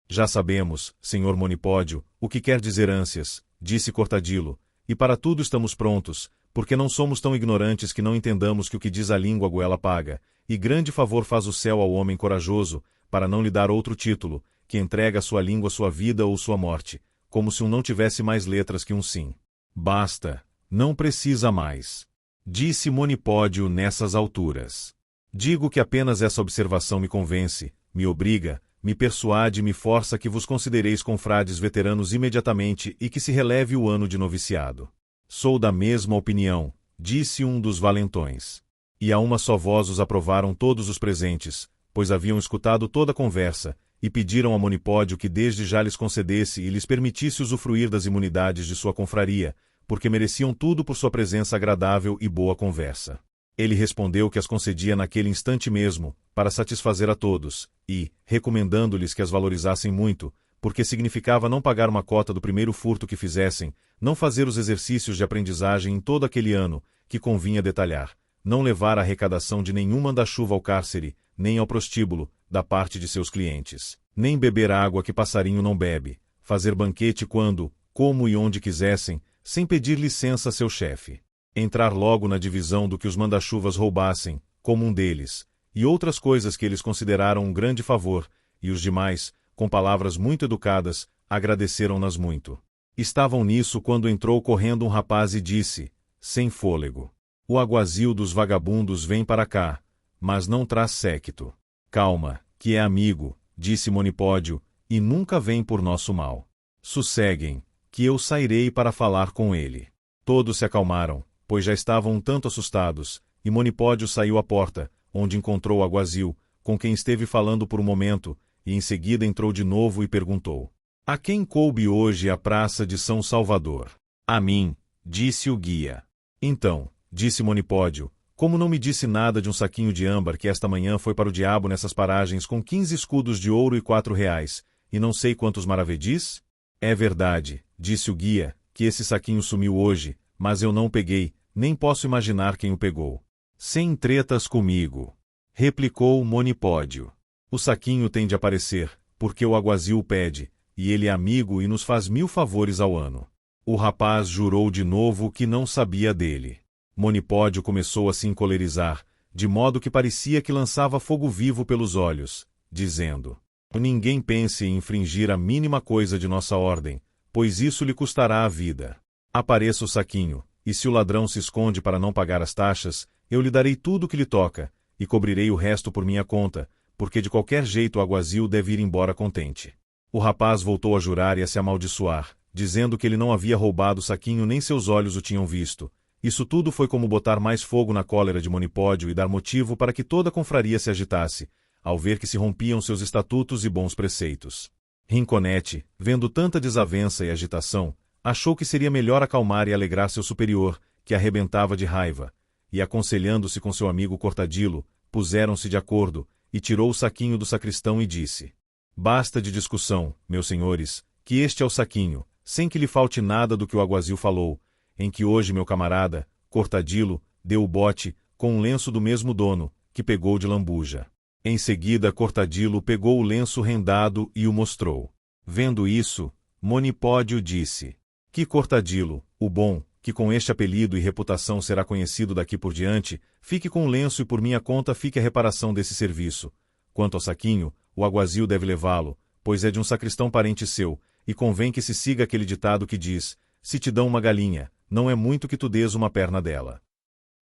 Já sabemos, senhor Monipódio, o que quer dizer ânsias, disse Cortadilo, e para tudo estamos prontos, porque não somos tão ignorantes que não entendamos que o que diz a língua goela paga, e grande favor faz o céu ao homem corajoso, para não lhe dar outro título, que entrega a sua língua sua vida ou sua morte, como se um não tivesse mais letras que um sim. Basta, não precisa mais. Disse Monipódio nessas alturas. Digo que apenas essa observação me convence, me obriga, me persuade e me força que vos considereis confrades veteranos imediatamente e que se releve o ano de noviciado. Sou da mesma opinião, disse um dos valentões. E a uma só voz os aprovaram todos os presentes, pois haviam escutado toda a conversa, e pediram a Monipódio que desde já lhes concedesse e lhes permitisse usufruir das imunidades de sua confraria, porque mereciam tudo por sua presença agradável e boa conversa. Ele respondeu que as concedia naquele instante mesmo, para satisfazer a todos, e, recomendando-lhes que as valorizassem muito, porque significava não pagar uma cota do primeiro furto que fizessem, não fazer os exercícios de aprendizagem em todo aquele ano, que convinha detalhar, não levar a arrecadação de nenhum manda-chuva ao cárcere, nem ao prostíbulo, da parte de seus clientes, nem beber água que passarinho não bebe, fazer banquete quando, como e onde quisessem, sem pedir licença a seu chefe. Entrar logo na divisão do que os manda-chuvas roubassem, como um deles, e outras coisas que eles consideraram um grande favor, e os demais, com palavras muito educadas, agradeceram-nas muito. Estavam nisso quando entrou correndo um rapaz e disse, sem fôlego: o aguazil dos vagabundos vem para cá, mas não traz séquito. Calma, que é amigo, disse Monipódio, e nunca vem por nosso mal. Sosseguem, que eu sairei para falar com ele. Todos se acalmaram, pois já estavam um tanto assustados, e Monipódio saiu à porta, onde encontrou o aguazil, com quem esteve falando por um momento, e em seguida entrou de novo e perguntou: a quem coube hoje a praça de São Salvador? A mim, disse o guia. Então, disse Monipódio, como não me disse nada de um saquinho de âmbar que esta manhã foi para o diabo nessas paragens com 15 escudos de ouro e 4 reais, e não sei quantos maravedis? É verdade, disse o guia, que esse saquinho sumiu hoje, mas eu não o peguei, nem posso imaginar quem o pegou. Sem tretas comigo, replicou Monipódio. O saquinho tem de aparecer, porque o aguazil o pede, e ele é amigo e nos faz 1000 favores ao ano. O rapaz jurou de novo que não sabia dele. Monipódio começou a se encolerizar, de modo que parecia que lançava fogo vivo pelos olhos, dizendo: ninguém pense em infringir a mínima coisa de nossa ordem, pois isso lhe custará a vida. Apareça o saquinho, e se o ladrão se esconde para não pagar as taxas, eu lhe darei tudo o que lhe toca, e cobrirei o resto por minha conta, porque de qualquer jeito o aguazil deve ir embora contente. O rapaz voltou a jurar e a se amaldiçoar, dizendo que ele não havia roubado o saquinho nem seus olhos o tinham visto. Isso tudo foi como botar mais fogo na cólera de Monipódio e dar motivo para que toda a confraria se agitasse, ao ver que se rompiam seus estatutos e bons preceitos. Rinconete, vendo tanta desavença e agitação, achou que seria melhor acalmar e alegrar seu superior, que arrebentava de raiva, e aconselhando-se com seu amigo Cortadilo, puseram-se de acordo, e tirou o saquinho do sacristão e disse: basta de discussão, meus senhores, que este é o saquinho, sem que lhe falte nada do que o aguazil falou, em que hoje meu camarada, Cortadilo, deu o bote, com um lenço do mesmo dono, que pegou de lambuja. Em seguida Cortadilo pegou o lenço rendado e o mostrou. Vendo isso, Monipódio disse: que Cortadilo, o bom, que com este apelido e reputação será conhecido daqui por diante, fique com o lenço e por minha conta fique a reparação desse serviço. Quanto ao saquinho, o aguazil deve levá-lo, pois é de um sacristão parente seu, e convém que se siga aquele ditado que diz: se te dão uma galinha, não é muito que tu dês uma perna dela.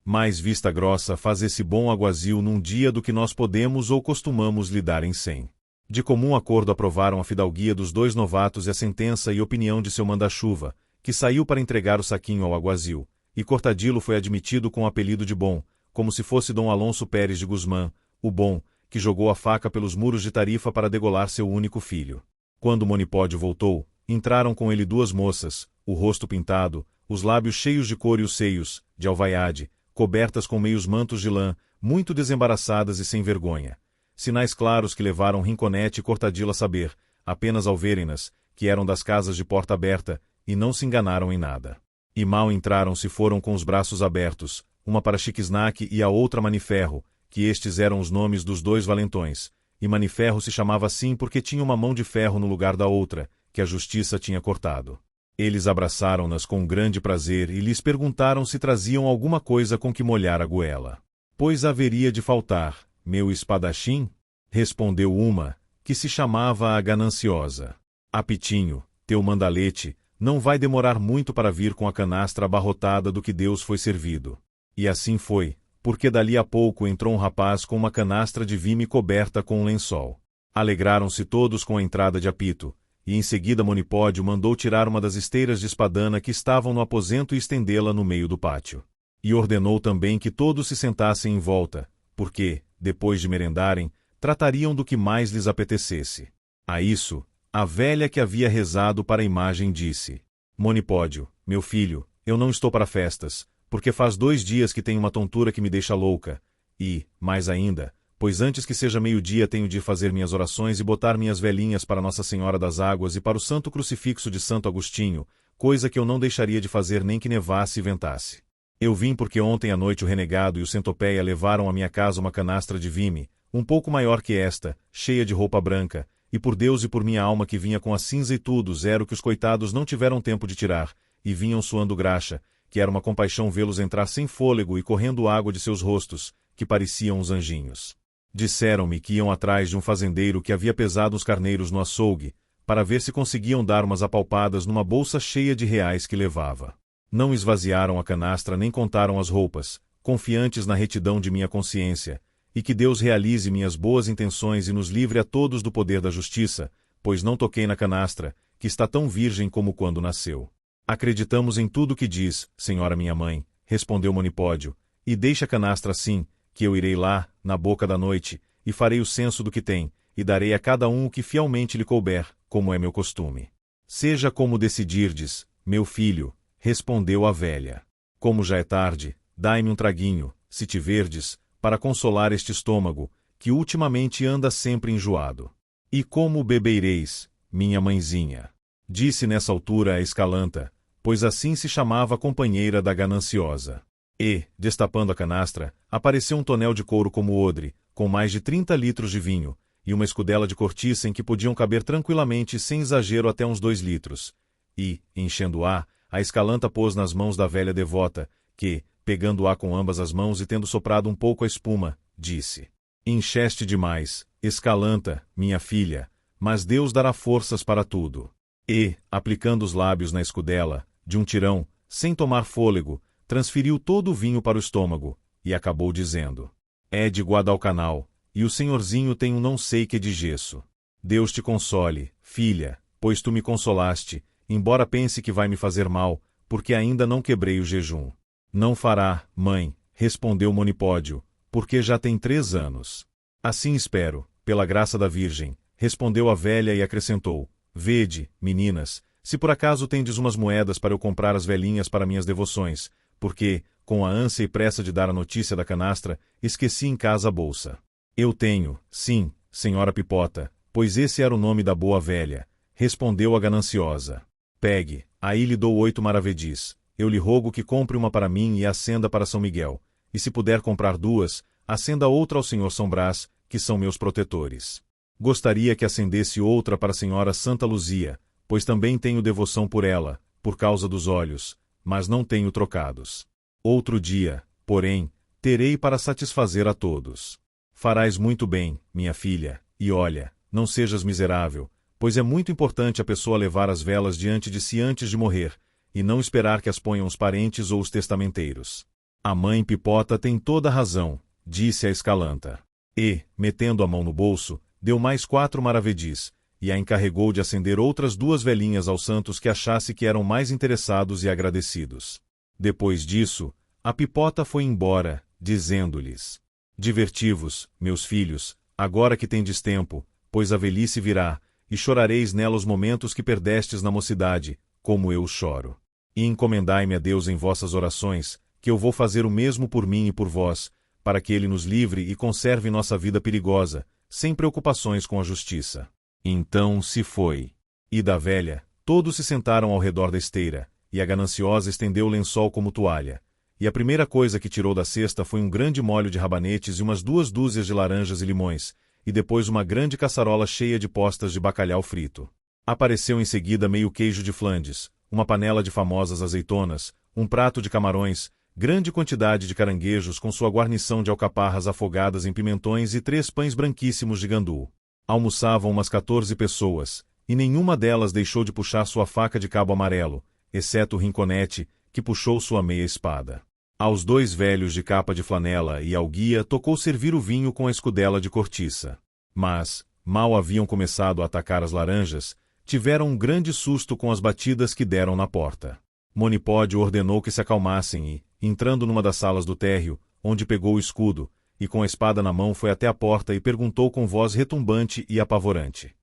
Mais vista grossa faz esse bom aguazil num dia do que nós podemos ou costumamos lhe dar em 100. De comum acordo aprovaram a fidalguia dos 2 novatos e a sentença e opinião de seu manda-chuva, que saiu para entregar o saquinho ao aguazil, e Cortadilo foi admitido com o apelido de Bom, como se fosse Dom Alonso Pérez de Guzmán, o Bom, que jogou a faca pelos muros de Tarifa para degolar seu único filho. Quando Monipódio voltou, entraram com ele 2 moças, o rosto pintado, os lábios cheios de cor e os seios, de alvaiade, cobertas com meios mantos de lã, muito desembaraçadas e sem vergonha. Sinais claros que levaram Rinconete e Cortadilo a saber, apenas ao verem-nas, que eram das casas de porta aberta, e não se enganaram em nada. E mal entraram se foram com os braços abertos, uma para Chiquisnaque e a outra Maniferro, que estes eram os nomes dos 2 valentões, e Maniferro se chamava assim porque tinha uma mão de ferro no lugar da outra, que a justiça tinha cortado. Eles abraçaram-nas com grande prazer e lhes perguntaram se traziam alguma coisa com que molhar a goela. Pois haveria de faltar, meu espadachim? Respondeu uma, que se chamava a Gananciosa. Apitinho, teu mandalete, não vai demorar muito para vir com a canastra abarrotada do que Deus foi servido. E assim foi, porque dali a pouco entrou um rapaz com uma canastra de vime coberta com um lençol. Alegraram-se todos com a entrada de Apito, e em seguida Monipódio mandou tirar uma das esteiras de espadana que estavam no aposento e estendê-la no meio do pátio. E ordenou também que todos se sentassem em volta, porque, depois de merendarem, tratariam do que mais lhes apetecesse. A isso, a velha que havia rezado para a imagem disse: Monipódio, meu filho, eu não estou para festas, porque faz 2 dias que tenho uma tontura que me deixa louca, e, mais ainda, pois antes que seja meio-dia tenho de ir fazer minhas orações e botar minhas velhinhas para Nossa Senhora das Águas e para o Santo Crucifixo de Santo Agostinho, coisa que eu não deixaria de fazer nem que nevasse e ventasse. Eu vim porque ontem à noite o renegado e o centopeia levaram à minha casa uma canastra de vime, um pouco maior que esta, cheia de roupa branca, e por Deus e por minha alma que vinha com a cinza e tudo, zero que os coitados não tiveram tempo de tirar, e vinham suando graxa, que era uma compaixão vê-los entrar sem fôlego e correndo água de seus rostos, que pareciam uns anjinhos. Disseram-me que iam atrás de um fazendeiro que havia pesado uns carneiros no açougue, para ver se conseguiam dar umas apalpadas numa bolsa cheia de reais que levava. Não esvaziaram a canastra nem contaram as roupas, confiantes na retidão de minha consciência, e que Deus realize minhas boas intenções e nos livre a todos do poder da justiça, pois não toquei na canastra, que está tão virgem como quando nasceu. Acreditamos em tudo que diz, senhora minha mãe, respondeu Monipódio, e deixa a canastra assim, que eu irei lá, na boca da noite, e farei o censo do que tem, e darei a cada um o que fielmente lhe couber, como é meu costume. Seja como decidirdes, meu filho, respondeu a velha. Como já é tarde, dai-me um traguinho, se te verdes, para consolar este estômago, que ultimamente anda sempre enjoado. E como bebeireis, minha mãezinha? Disse nessa altura a Escalanta, pois assim se chamava a companheira da Gananciosa. E, destapando a canastra, apareceu um tonel de couro como odre, com mais de 30 litros de vinho, e uma escudela de cortiça em que podiam caber tranquilamente sem exagero até uns 2 litros. E, enchendo-a, a Escalanta pôs nas mãos da velha devota, que, pegando-a com ambas as mãos e tendo soprado um pouco a espuma, disse: Encheste demais, Escalanta, minha filha, mas Deus dará forças para tudo. E, aplicando os lábios na escudela, de um tirão, sem tomar fôlego, transferiu todo o vinho para o estômago, e acabou dizendo: É de Guadalcanal, e o senhorzinho tem um não sei que de gesso. Deus te console, filha, pois tu me consolaste, embora pense que vai me fazer mal, porque ainda não quebrei o jejum. Não fará, mãe, respondeu Monipódio, porque já tem 3 anos. Assim espero, pela graça da Virgem, respondeu a velha e acrescentou: Vede, meninas, se por acaso tendes umas moedas para eu comprar as velhinhas para minhas devoções, porque, com a ânsia e pressa de dar a notícia da canastra, esqueci em casa a bolsa. Eu tenho, sim, senhora Pipota, pois esse era o nome da boa velha, respondeu a Gananciosa. Pegue, aí lhe dou 8 maravedis, eu lhe rogo que compre uma para mim e acenda para São Miguel, e se puder comprar 2, acenda outra ao senhor São Brás, que são meus protetores. Gostaria que acendesse outra para a senhora Santa Luzia, pois também tenho devoção por ela, por causa dos olhos, mas não tenho trocados. Outro dia, porém, terei para satisfazer a todos. Farás muito bem, minha filha, e olha, não sejas miserável, pois é muito importante a pessoa levar as velas diante de si antes de morrer, e não esperar que as ponham os parentes ou os testamenteiros. A mãe Pipota tem toda a razão, disse a Escalanta. E, metendo a mão no bolso, deu mais 4 maravedis, e a encarregou de acender outras 2 velhinhas aos santos que achasse que eram mais interessados e agradecidos. Depois disso, a Pipota foi embora, dizendo-lhes: Diverti-vos, meus filhos, agora que tendes tempo, pois a velhice virá, e chorareis nela os momentos que perdestes na mocidade, como eu choro. E encomendai-me a Deus em vossas orações, que eu vou fazer o mesmo por mim e por vós, para que Ele nos livre e conserve nossa vida perigosa, sem preocupações com a justiça. Então se foi. E da velha, todos se sentaram ao redor da esteira, e a Gananciosa estendeu o lençol como toalha. E a primeira coisa que tirou da cesta foi um grande molho de rabanetes e umas 2 dúzias de laranjas e limões, e depois uma grande caçarola cheia de postas de bacalhau frito. Apareceu em seguida meio queijo de Flandes, uma panela de famosas azeitonas, um prato de camarões, grande quantidade de caranguejos com sua guarnição de alcaparras afogadas em pimentões e 3 pães branquíssimos de gandu. Almoçavam umas 14 pessoas, e nenhuma delas deixou de puxar sua faca de cabo amarelo, exceto o Rinconete, que puxou sua meia espada. Aos 2 velhos de capa de flanela e ao guia tocou servir o vinho com a escudela de cortiça. Mas, mal haviam começado a atacar as laranjas, tiveram um grande susto com as batidas que deram na porta. Monipódio ordenou que se acalmassem e, entrando numa das salas do térreo, onde pegou o escudo, e com a espada na mão foi até a porta e perguntou com voz retumbante e apavorante.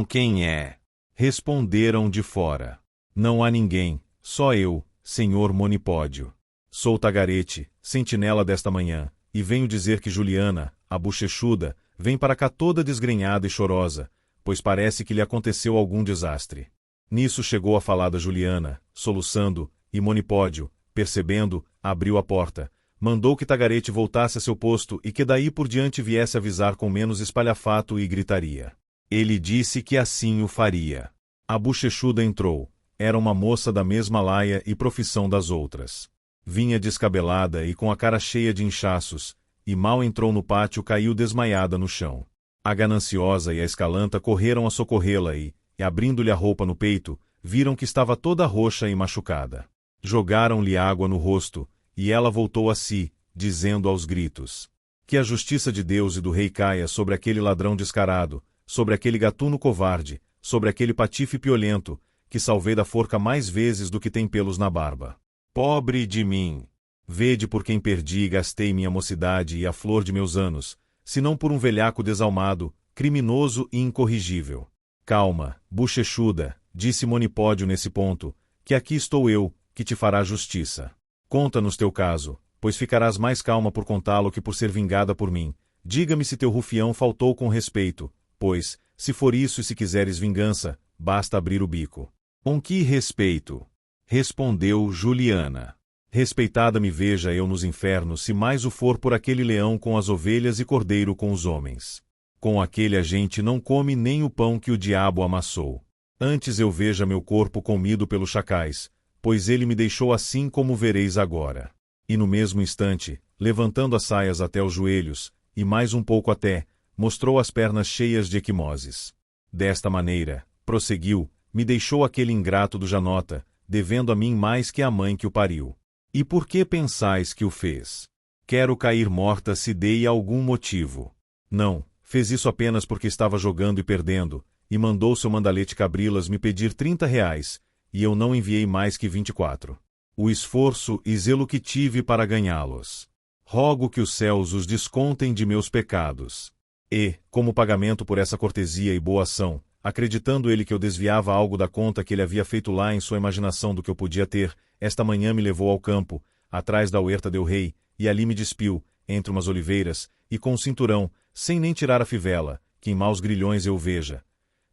Quem é? Responderam de fora. Não há ninguém, só eu, senhor Monipódio. Sou Tagarete, sentinela desta manhã, e venho dizer que Juliana, a bochechuda, vem para cá toda desgrenhada e chorosa, pois parece que lhe aconteceu algum desastre. Nisso chegou a falada Juliana, soluçando, e Monipódio, percebendo, abriu a porta, mandou que Tagarete voltasse a seu posto e que daí por diante viesse avisar com menos espalhafato e gritaria. Ele disse que assim o faria. A bochechuda entrou. Era uma moça da mesma laia e profissão das outras. Vinha descabelada e com a cara cheia de inchaços, e mal entrou no pátio caiu desmaiada no chão. A gananciosa e a escalanta correram a socorrê-la e, abrindo-lhe a roupa no peito, viram que estava toda roxa e machucada. Jogaram-lhe água no rosto, e ela voltou a si, dizendo aos gritos: que a justiça de Deus e do rei caia sobre aquele ladrão descarado, sobre aquele gatuno covarde, sobre aquele patife piolento, que salvei da forca mais vezes do que tem pelos na barba. Pobre de mim! Vede por quem perdi e gastei minha mocidade e a flor de meus anos, senão por um velhaco desalmado, criminoso e incorrigível. Calma, bochechuda, disse Monipódio nesse ponto, que aqui estou eu, que te fará justiça. Conta-nos teu caso, pois ficarás mais calma por contá-lo que por ser vingada por mim. Diga-me se teu rufião faltou com respeito, pois, se for isso e se quiseres vingança, basta abrir o bico. Com que respeito? Respondeu Juliana. Respeitada me veja eu nos infernos se mais o for por aquele leão com as ovelhas e cordeiro com os homens. Com aquele a gente não come nem o pão que o diabo amassou. Antes eu veja meu corpo comido pelos chacais, pois ele me deixou assim como vereis agora. E no mesmo instante, levantando as saias até os joelhos, e mais um pouco até, mostrou as pernas cheias de equimoses. Desta maneira, prosseguiu, me deixou aquele ingrato do Janota, devendo a mim mais que a mãe que o pariu. E por que pensais que o fez? Quero cair morta se dei algum motivo. Não, fez isso apenas porque estava jogando e perdendo, e mandou seu mandalete Cabrilas me pedir 30 reais, e eu não enviei mais que 24. O esforço e zelo que tive para ganhá-los. Rogo que os céus os descontem de meus pecados. E, como pagamento por essa cortesia e boa ação, acreditando ele que eu desviava algo da conta que ele havia feito lá em sua imaginação do que eu podia ter, esta manhã me levou ao campo, atrás da huerta del rei, e ali me despiu, entre umas oliveiras, e com um cinturão, sem nem tirar a fivela, que em maus grilhões eu veja.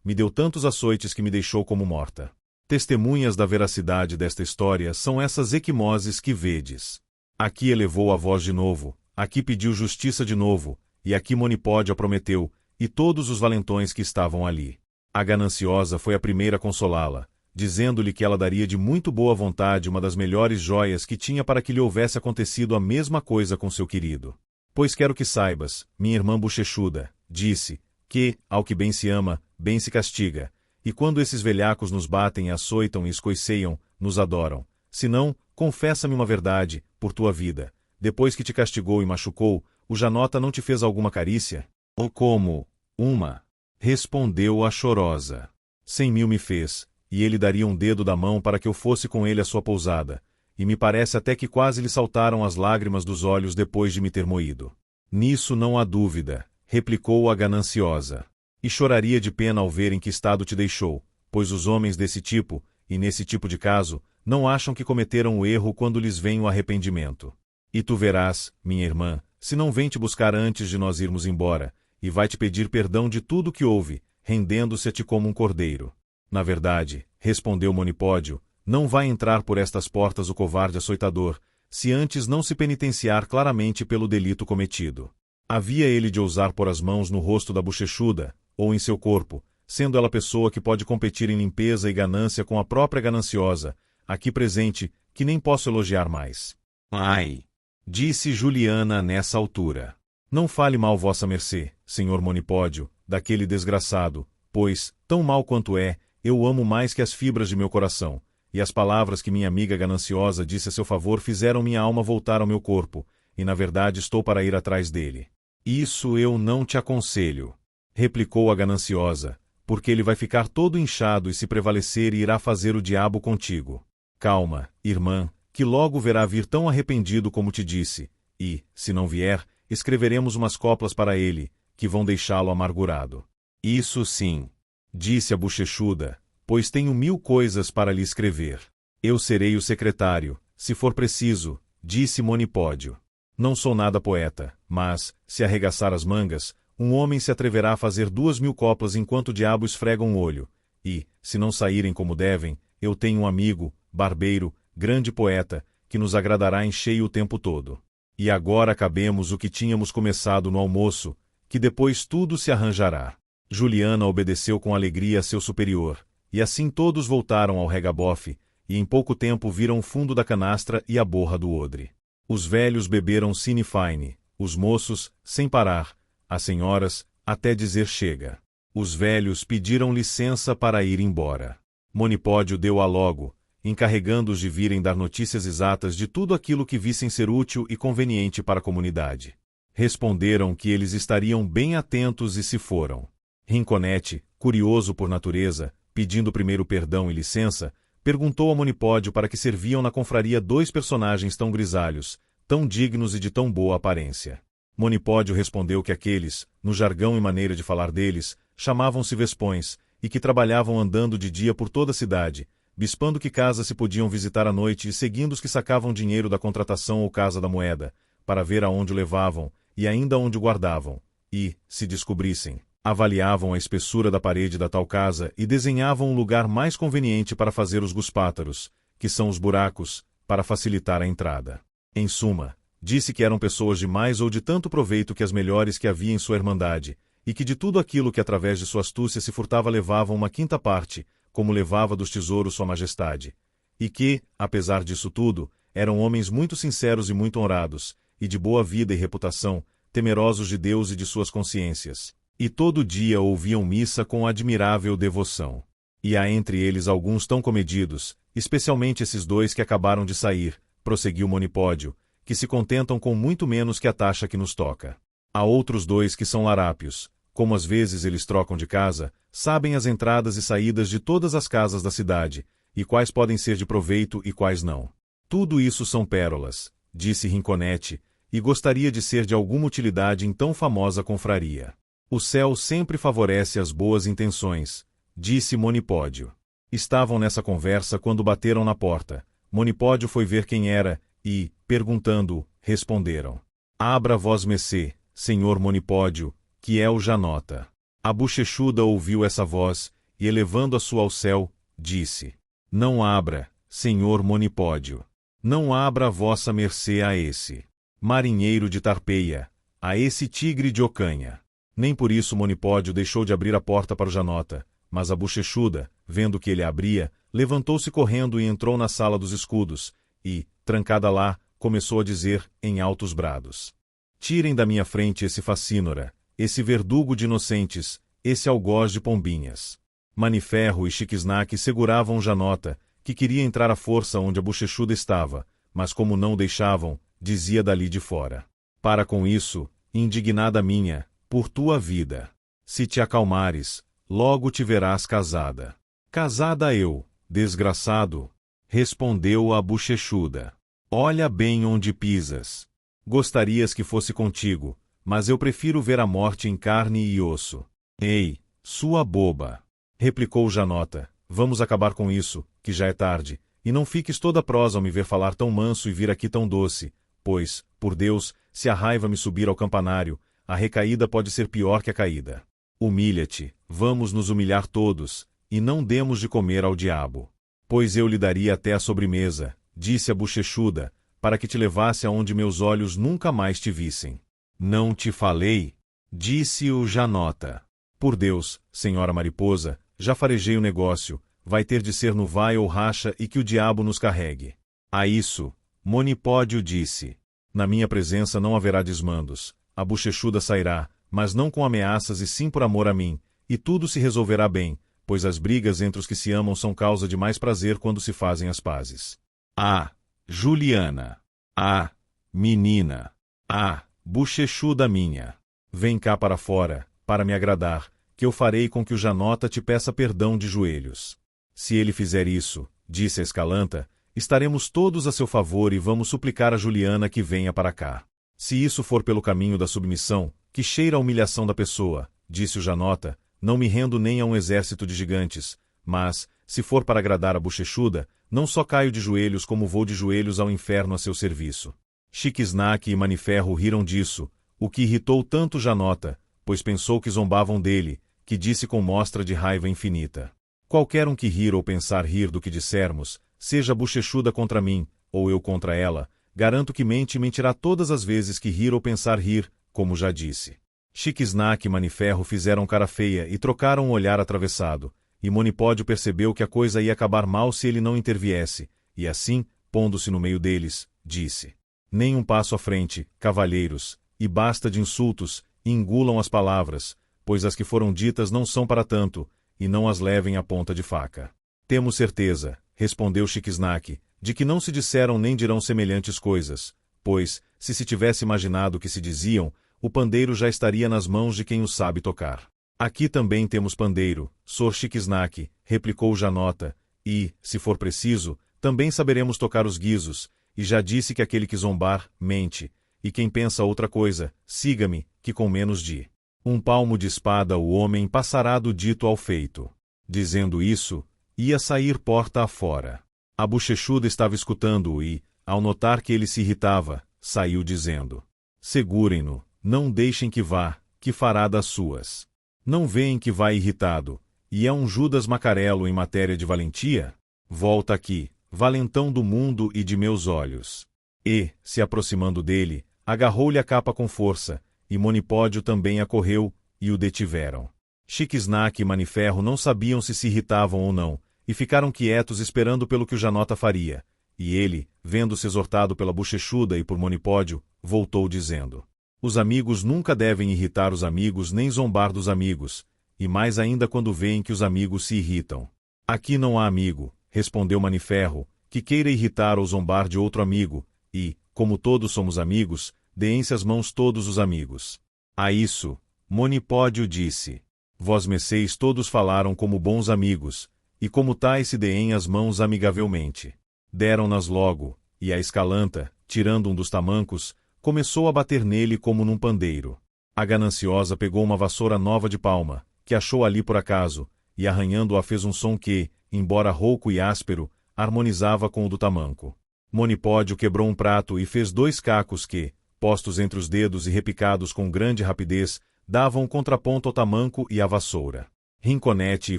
Me deu tantos açoites que me deixou como morta. Testemunhas da veracidade desta história são essas equimoses que vedes. Aqui elevou a voz de novo, aqui pediu justiça de novo, e aqui Monipódio a prometeu, e todos os valentões que estavam ali. A gananciosa foi a primeira a consolá-la, dizendo-lhe que ela daria de muito boa vontade uma das melhores joias que tinha para que lhe houvesse acontecido a mesma coisa com seu querido. Pois quero que saibas, minha irmã bochechuda, disse, que, ao que bem se ama, bem se castiga, e quando esses velhacos nos batem, açoitam e escoiceiam, nos adoram. Se não, confessa-me uma verdade, por tua vida. Depois que te castigou e machucou, o Janota não te fez alguma carícia? Ou como? Uma. Respondeu a chorosa. 100.000 me fez, e ele daria um dedo da mão para que eu fosse com ele à sua pousada, e me parece até que quase lhe saltaram as lágrimas dos olhos depois de me ter moído. Nisso não há dúvida, replicou a gananciosa. E choraria de pena ao ver em que estado te deixou, pois os homens desse tipo, e nesse tipo de caso, não acham que cometeram o erro quando lhes vem o arrependimento. E tu verás, minha irmã, se não vem te buscar antes de nós irmos embora, e vai te pedir perdão de tudo o que houve, rendendo-se a ti como um cordeiro. Na verdade, respondeu Monipódio, não vai entrar por estas portas o covarde açoitador, se antes não se penitenciar claramente pelo delito cometido. Havia ele de ousar pôr as mãos no rosto da bochechuda, ou em seu corpo, sendo ela pessoa que pode competir em limpeza e ganância com a própria gananciosa, aqui presente, que nem posso elogiar mais. Ai! Disse Juliana nessa altura. Não fale mal vossa mercê, senhor Monipódio, daquele desgraçado, pois, tão mal quanto é, eu o amo mais que as fibras de meu coração, e as palavras que minha amiga gananciosa disse a seu favor fizeram minha alma voltar ao meu corpo, e na verdade estou para ir atrás dele. Isso eu não te aconselho, replicou a gananciosa, porque ele vai ficar todo inchado e se prevalecer irá fazer o diabo contigo. Calma, irmã, que logo verá vir tão arrependido como te disse, e, se não vier, escreveremos umas coplas para ele, que vão deixá-lo amargurado. Isso sim, disse a bochechuda, pois tenho 1000 coisas para lhe escrever. Eu serei o secretário, se for preciso, disse Monipódio. Não sou nada poeta, mas, se arregaçar as mangas, um homem se atreverá a fazer 2000 coplas enquanto o diabo esfrega um olho, e, se não saírem como devem, eu tenho um amigo, barbeiro, grande poeta, que nos agradará em cheio o tempo todo. E agora acabemos o que tínhamos começado no almoço, que depois tudo se arranjará. Juliana obedeceu com alegria a seu superior, e assim todos voltaram ao regabofe, e em pouco tempo viram o fundo da canastra e a borra do odre. Os velhos beberam sine fine, os moços, sem parar, as senhoras, até dizer chega. Os velhos pediram licença para ir embora. Monipódio deu-a logo, encarregando-os de virem dar notícias exatas de tudo aquilo que vissem ser útil e conveniente para a comunidade. Responderam que eles estariam bem atentos e se foram. Rinconete, curioso por natureza, pedindo primeiro perdão e licença, perguntou a Monipódio para que serviam na confraria 2 personagens tão grisalhos, tão dignos e de tão boa aparência. Monipódio respondeu que aqueles, no jargão e maneira de falar deles, chamavam-se vespões, e que trabalhavam andando de dia por toda a cidade, bispando que casas se podiam visitar à noite e seguindo os que sacavam dinheiro da contratação ou casa da moeda, para ver aonde o levavam, e ainda onde o guardavam, e, se descobrissem, avaliavam a espessura da parede da tal casa e desenhavam um lugar mais conveniente para fazer os guspátaros, que são os buracos, para facilitar a entrada. Em suma, disse que eram pessoas de mais ou de tanto proveito que as melhores que havia em sua irmandade, e que de tudo aquilo que através de sua astúcia se furtava levavam 1/5 parte, como levava dos tesouros sua majestade, e que, apesar disso tudo, eram homens muito sinceros e muito honrados, e de boa vida e reputação, temerosos de Deus e de suas consciências. E todo dia ouviam missa com admirável devoção. E há entre eles alguns tão comedidos, especialmente esses 2 que acabaram de sair, prosseguiu Monipódio, que se contentam com muito menos que a taxa que nos toca. Há outros 2 que são larápios, como às vezes eles trocam de casa, sabem as entradas e saídas de todas as casas da cidade, e quais podem ser de proveito e quais não. Tudo isso são pérolas, disse Rinconete, e gostaria de ser de alguma utilidade em tão famosa confraria. O céu sempre favorece as boas intenções, disse Monipódio. Estavam nessa conversa quando bateram na porta. Monipódio foi ver quem era, e, perguntando, responderam. Abra vosmecê, senhor Monipódio, que é o Janota. A bochechuda ouviu essa voz, e elevando a sua ao céu, disse. Não abra, senhor Monipódio. Não abra vossa mercê a esse marinheiro de Tarpeia, a esse tigre de Ocanha. Nem por isso Monipódio deixou de abrir a porta para o Janota, mas a bochechuda, vendo que ele a abria, levantou-se correndo e entrou na sala dos escudos, e, trancada lá, começou a dizer, em altos brados. Tirem da minha frente esse facínora, esse verdugo de inocentes, esse algoz de pombinhas. Maniferro e Chiquisnaque seguravam Janota, que queria entrar à força onde a bochechuda estava, mas como não deixavam, dizia dali de fora. Para com isso, indignada minha, por tua vida. Se te acalmares, logo te verás casada. Casada eu, desgraçado, respondeu a bochechuda. Olha bem onde pisas. Gostarias que fosse contigo, mas eu prefiro ver a morte em carne e osso. Ei, sua boba! Replicou Janota, vamos acabar com isso, que já é tarde, e não fiques toda prosa ao me ver falar tão manso e vir aqui tão doce, pois, por Deus, se a raiva me subir ao campanário, a recaída pode ser pior que a caída. Humilha-te, vamos nos humilhar todos, e não demos de comer ao diabo. Pois eu lhe daria até a sobremesa, disse a bochechuda, para que te levasse aonde meus olhos nunca mais te vissem. Não te falei? Disse o Janota. Por Deus, senhora mariposa, já farejei o negócio, vai ter de ser no vai ou racha e que o diabo nos carregue. A isso, Monipódio disse. Na minha presença não haverá desmandos, a bochechuda sairá, mas não com ameaças e sim por amor a mim, e tudo se resolverá bem, pois as brigas entre os que se amam são causa de mais prazer quando se fazem as pazes. Ah, Juliana! Ah, menina! Ah, bochechuda minha! Vem cá para fora, para me agradar, que eu farei com que o Janota te peça perdão de joelhos. Se ele fizer isso, disse a Escalanta, estaremos todos a seu favor e vamos suplicar a Juliana que venha para cá. Se isso for pelo caminho da submissão, que cheira a humilhação da pessoa, disse o Janota, não me rendo nem a um exército de gigantes, mas, se for para agradar a bochechuda, não só caio de joelhos como vou de joelhos ao inferno a seu serviço. Chiquisnaque e Maniferro riram disso, o que irritou tanto Janota, pois pensou que zombavam dele, que disse com mostra de raiva infinita. Qualquer um que rir ou pensar rir do que dissermos, seja bochechuda contra mim, ou eu contra ela, garanto que mente e mentirá todas as vezes que rir ou pensar rir, como já disse. Chiquisnaque e Maniferro fizeram cara feia e trocaram um olhar atravessado, e Monipódio percebeu que a coisa ia acabar mal se ele não interviesse, e assim, pondo-se no meio deles, disse: nem um passo à frente, cavalheiros, e basta de insultos, e engulam as palavras, pois as que foram ditas não são para tanto, e não as levem à ponta de faca. Temos certeza, respondeu Chiquisnaque, de que não se disseram nem dirão semelhantes coisas, pois, se tivesse imaginado o que se diziam, o pandeiro já estaria nas mãos de quem o sabe tocar. Aqui também temos pandeiro, Sor Chiquisnaque, replicou Janota, e, se for preciso, também saberemos tocar os guizos, e já disse que aquele que zombar, mente, e quem pensa outra coisa, siga-me, que com menos de um palmo de espada o homem passará do dito ao feito. Dizendo isso, ia sair porta afora. A bochechuda estava escutando-o e, ao notar que ele se irritava, saiu dizendo: segurem-no, não deixem que vá, que fará das suas. Não veem que vai irritado, e é um Judas Macarelo em matéria de valentia? Volta aqui, valentão do mundo e de meus olhos. E, se aproximando dele, agarrou-lhe a capa com força, e Monipódio também acorreu, e o detiveram. Chiquisnaque e Maniferro não sabiam se irritavam ou não, e ficaram quietos esperando pelo que o Janota faria, e ele, vendo-se exortado pela bochechuda e por Monipódio, voltou dizendo: os amigos nunca devem irritar os amigos nem zombar dos amigos, e mais ainda quando veem que os amigos se irritam. Aqui não há amigo, respondeu Maniferro, que queira irritar ou zombar de outro amigo, e, como todos somos amigos, deem-se as mãos todos os amigos. A isso, Monipódio disse: vós meceis todos falaram como bons amigos, e como tais se deem as mãos amigavelmente. Deram-nas logo, e a Escalanta, tirando um dos tamancos, começou a bater nele como num pandeiro. A gananciosa pegou uma vassoura nova de palma, que achou ali por acaso, e arranhando-a fez um som que, embora rouco e áspero, harmonizava com o do tamanco. Monipódio quebrou um prato e fez 2 cacos que, postos entre os dedos e repicados com grande rapidez, davam contraponto ao tamanco e à vassoura. Rinconete e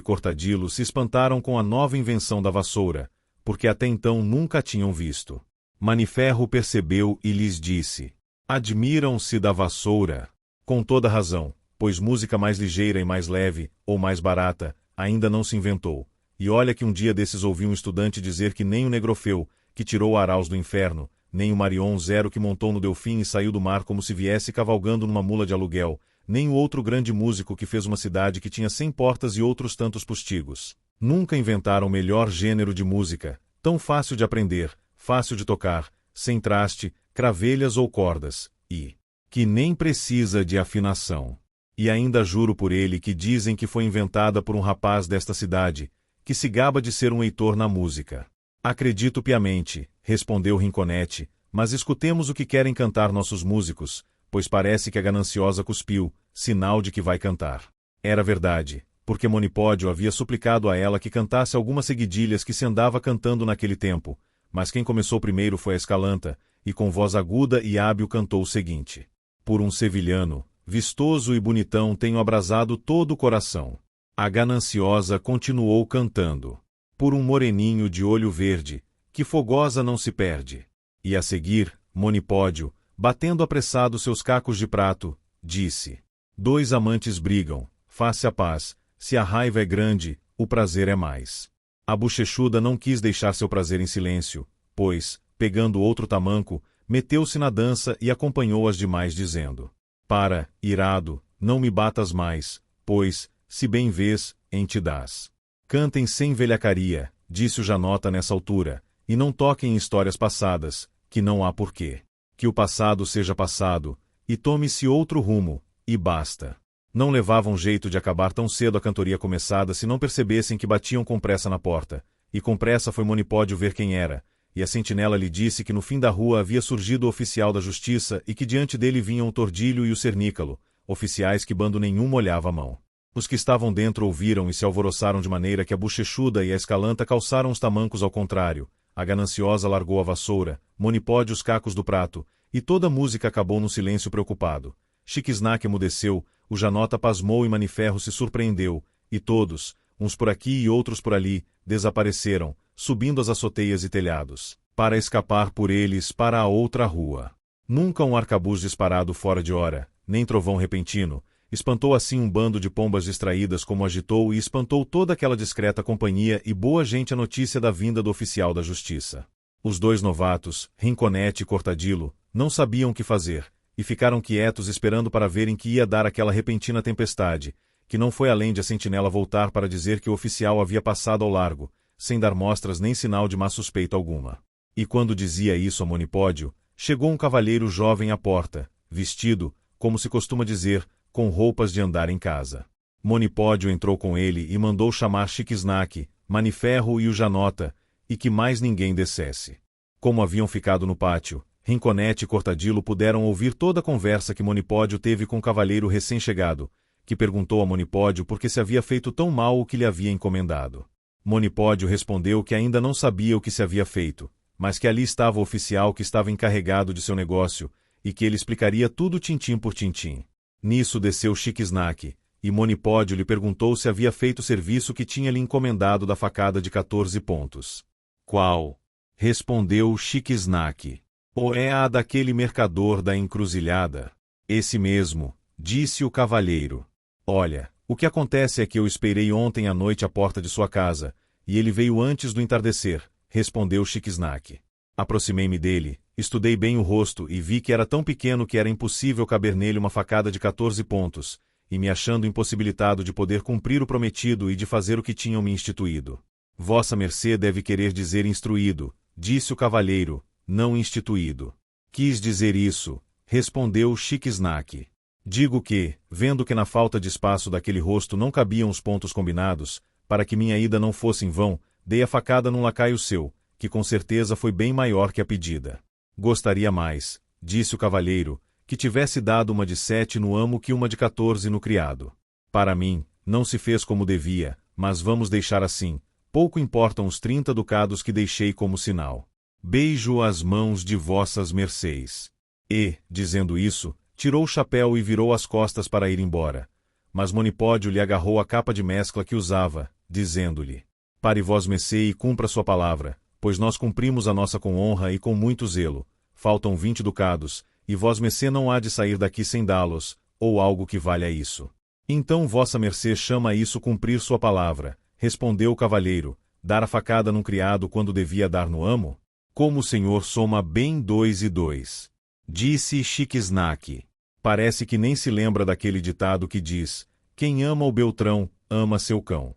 Cortadilo se espantaram com a nova invenção da vassoura, porque até então nunca a tinham visto. Maniferro percebeu e lhes disse: admiram-se da vassoura. Com toda razão, pois música mais ligeira e mais leve, ou mais barata, ainda não se inventou. E olha que um dia desses ouvi um estudante dizer que nem o Negrofeu, que tirou Araus do inferno, nem o Marion Zero que montou no Delfim e saiu do mar como se viesse cavalgando numa mula de aluguel, nem o outro grande músico que fez uma cidade que tinha 100 portas e outros tantos postigos. Nunca inventaram melhor gênero de música, tão fácil de aprender, fácil de tocar, sem traste, cravelhas ou cordas, e que nem precisa de afinação. E ainda juro por ele que dizem que foi inventada por um rapaz desta cidade, que se gaba de ser um heitor na música. Acredito piamente, respondeu Rinconete, mas escutemos o que querem cantar nossos músicos, pois parece que a gananciosa cuspiu, sinal de que vai cantar. Era verdade, porque Monipódio havia suplicado a ela que cantasse algumas seguidilhas que se andava cantando naquele tempo, mas quem começou primeiro foi a Escalanta, e com voz aguda e hábil cantou o seguinte: por um sevilhano, vistoso e bonitão tenho abrasado todo o coração. A gananciosa continuou cantando: por um moreninho de olho verde, que fogosa não se perde. E a seguir, Monipódio, batendo apressado seus cacos de prato, disse: 2 amantes brigam, face a paz, se a raiva é grande, o prazer é mais. A bochechuda não quis deixar seu prazer em silêncio, pois, pegando outro tamanco, meteu-se na dança e acompanhou as demais dizendo: para, irado, não me batas mais, pois, se bem vês, em te dás. Cantem sem velhacaria, disse o Janota nessa altura, e não toquem em histórias passadas, que não há porquê. Que o passado seja passado, e tome-se outro rumo, e basta. Não levavam jeito de acabar tão cedo a cantoria começada se não percebessem que batiam com pressa na porta, e com pressa foi Monipódio ver quem era, e a sentinela lhe disse que no fim da rua havia surgido o oficial da justiça e que diante dele vinham o Tordilho e o Cernícalo, oficiais que bando nenhum molhava a mão. Os que estavam dentro ouviram e se alvoroçaram de maneira que a Bochechuda e a Escalanta calçaram os tamancos ao contrário, a Gananciosa largou a vassoura, Monipódio os cacos do prato, e toda a música acabou num silêncio preocupado. Chiquisnaque emudeceu, o Janota pasmou e Maniferro se surpreendeu, e todos, uns por aqui e outros por ali, desapareceram, subindo as açoteias e telhados, para escapar por eles para a outra rua. Nunca um arcabuz disparado fora de hora, nem trovão repentino, espantou assim um bando de pombas distraídas como agitou e espantou toda aquela discreta companhia e boa gente a notícia da vinda do oficial da justiça. Os dois novatos, Rinconete e Cortadilo, não sabiam o que fazer, e ficaram quietos esperando para verem que ia dar aquela repentina tempestade, que não foi além de a sentinela voltar para dizer que o oficial havia passado ao largo, sem dar mostras nem sinal de má suspeita alguma. E quando dizia isso a Monipódio, chegou um cavalheiro jovem à porta, vestido, como se costuma dizer, com roupas de andar em casa. Monipódio entrou com ele e mandou chamar Chiquisnaque, Maniferro e o Janota, e que mais ninguém descesse. Como haviam ficado no pátio, Rinconete e Cortadilo puderam ouvir toda a conversa que Monipódio teve com o cavalheiro recém-chegado, que perguntou a Monipódio por que se havia feito tão mal o que lhe havia encomendado. Monipódio respondeu que ainda não sabia o que se havia feito, mas que ali estava o oficial que estava encarregado de seu negócio, e que ele explicaria tudo tintim por tintim. Nisso desceu Chiquisnaque, e Monipódio lhe perguntou se havia feito o serviço que tinha lhe encomendado da facada de 14 pontos. Qual? Respondeu Chiquisnaque. Ou é a daquele mercador da encruzilhada? Esse mesmo, disse o cavalheiro. Olha, o que acontece é que eu esperei ontem à noite à porta de sua casa, e ele veio antes do entardecer, respondeu Chiquisnaque. Aproximei-me dele, estudei bem o rosto e vi que era tão pequeno que era impossível caber nele uma facada de 14 pontos, e me achando impossibilitado de poder cumprir o prometido e de fazer o que tinham me instituído. Vossa mercê deve querer dizer instruído, disse o cavalheiro, não instituído. Quis dizer isso, respondeu Chiquisnaque. Digo que, vendo que na falta de espaço daquele rosto não cabiam os pontos combinados, para que minha ida não fosse em vão, dei a facada num lacaio seu, que com certeza foi bem maior que a pedida. Gostaria mais, disse o cavalheiro, que tivesse dado uma de 7 no amo que uma de 14 no criado. Para mim, não se fez como devia, mas vamos deixar assim, pouco importam os 30 ducados que deixei como sinal. Beijo as mãos de vossas mercês. E, dizendo isso, tirou o chapéu e virou as costas para ir embora. Mas Monipódio lhe agarrou a capa de mescla que usava, dizendo-lhe: Pare vosmecê e cumpra sua palavra, pois nós cumprimos a nossa com honra e com muito zelo. Faltam 20 ducados, e vosmecê não há de sair daqui sem dá-los, ou algo que valha isso. Então vossa mercê chama isso cumprir sua palavra, respondeu o cavalheiro, dar a facada num criado quando devia dar no amo? Como o senhor soma bem 2 e 2. Disse Chiquisnaque. Parece que nem se lembra daquele ditado que diz: quem ama o Beltrão, ama seu cão.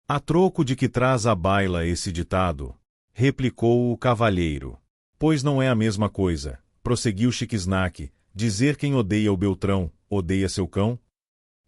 A troco de que traz à baila esse ditado? Replicou o cavalheiro. Pois não é a mesma coisa, prosseguiu Chiquisnaque, dizer quem odeia o Beltrão, odeia seu cão?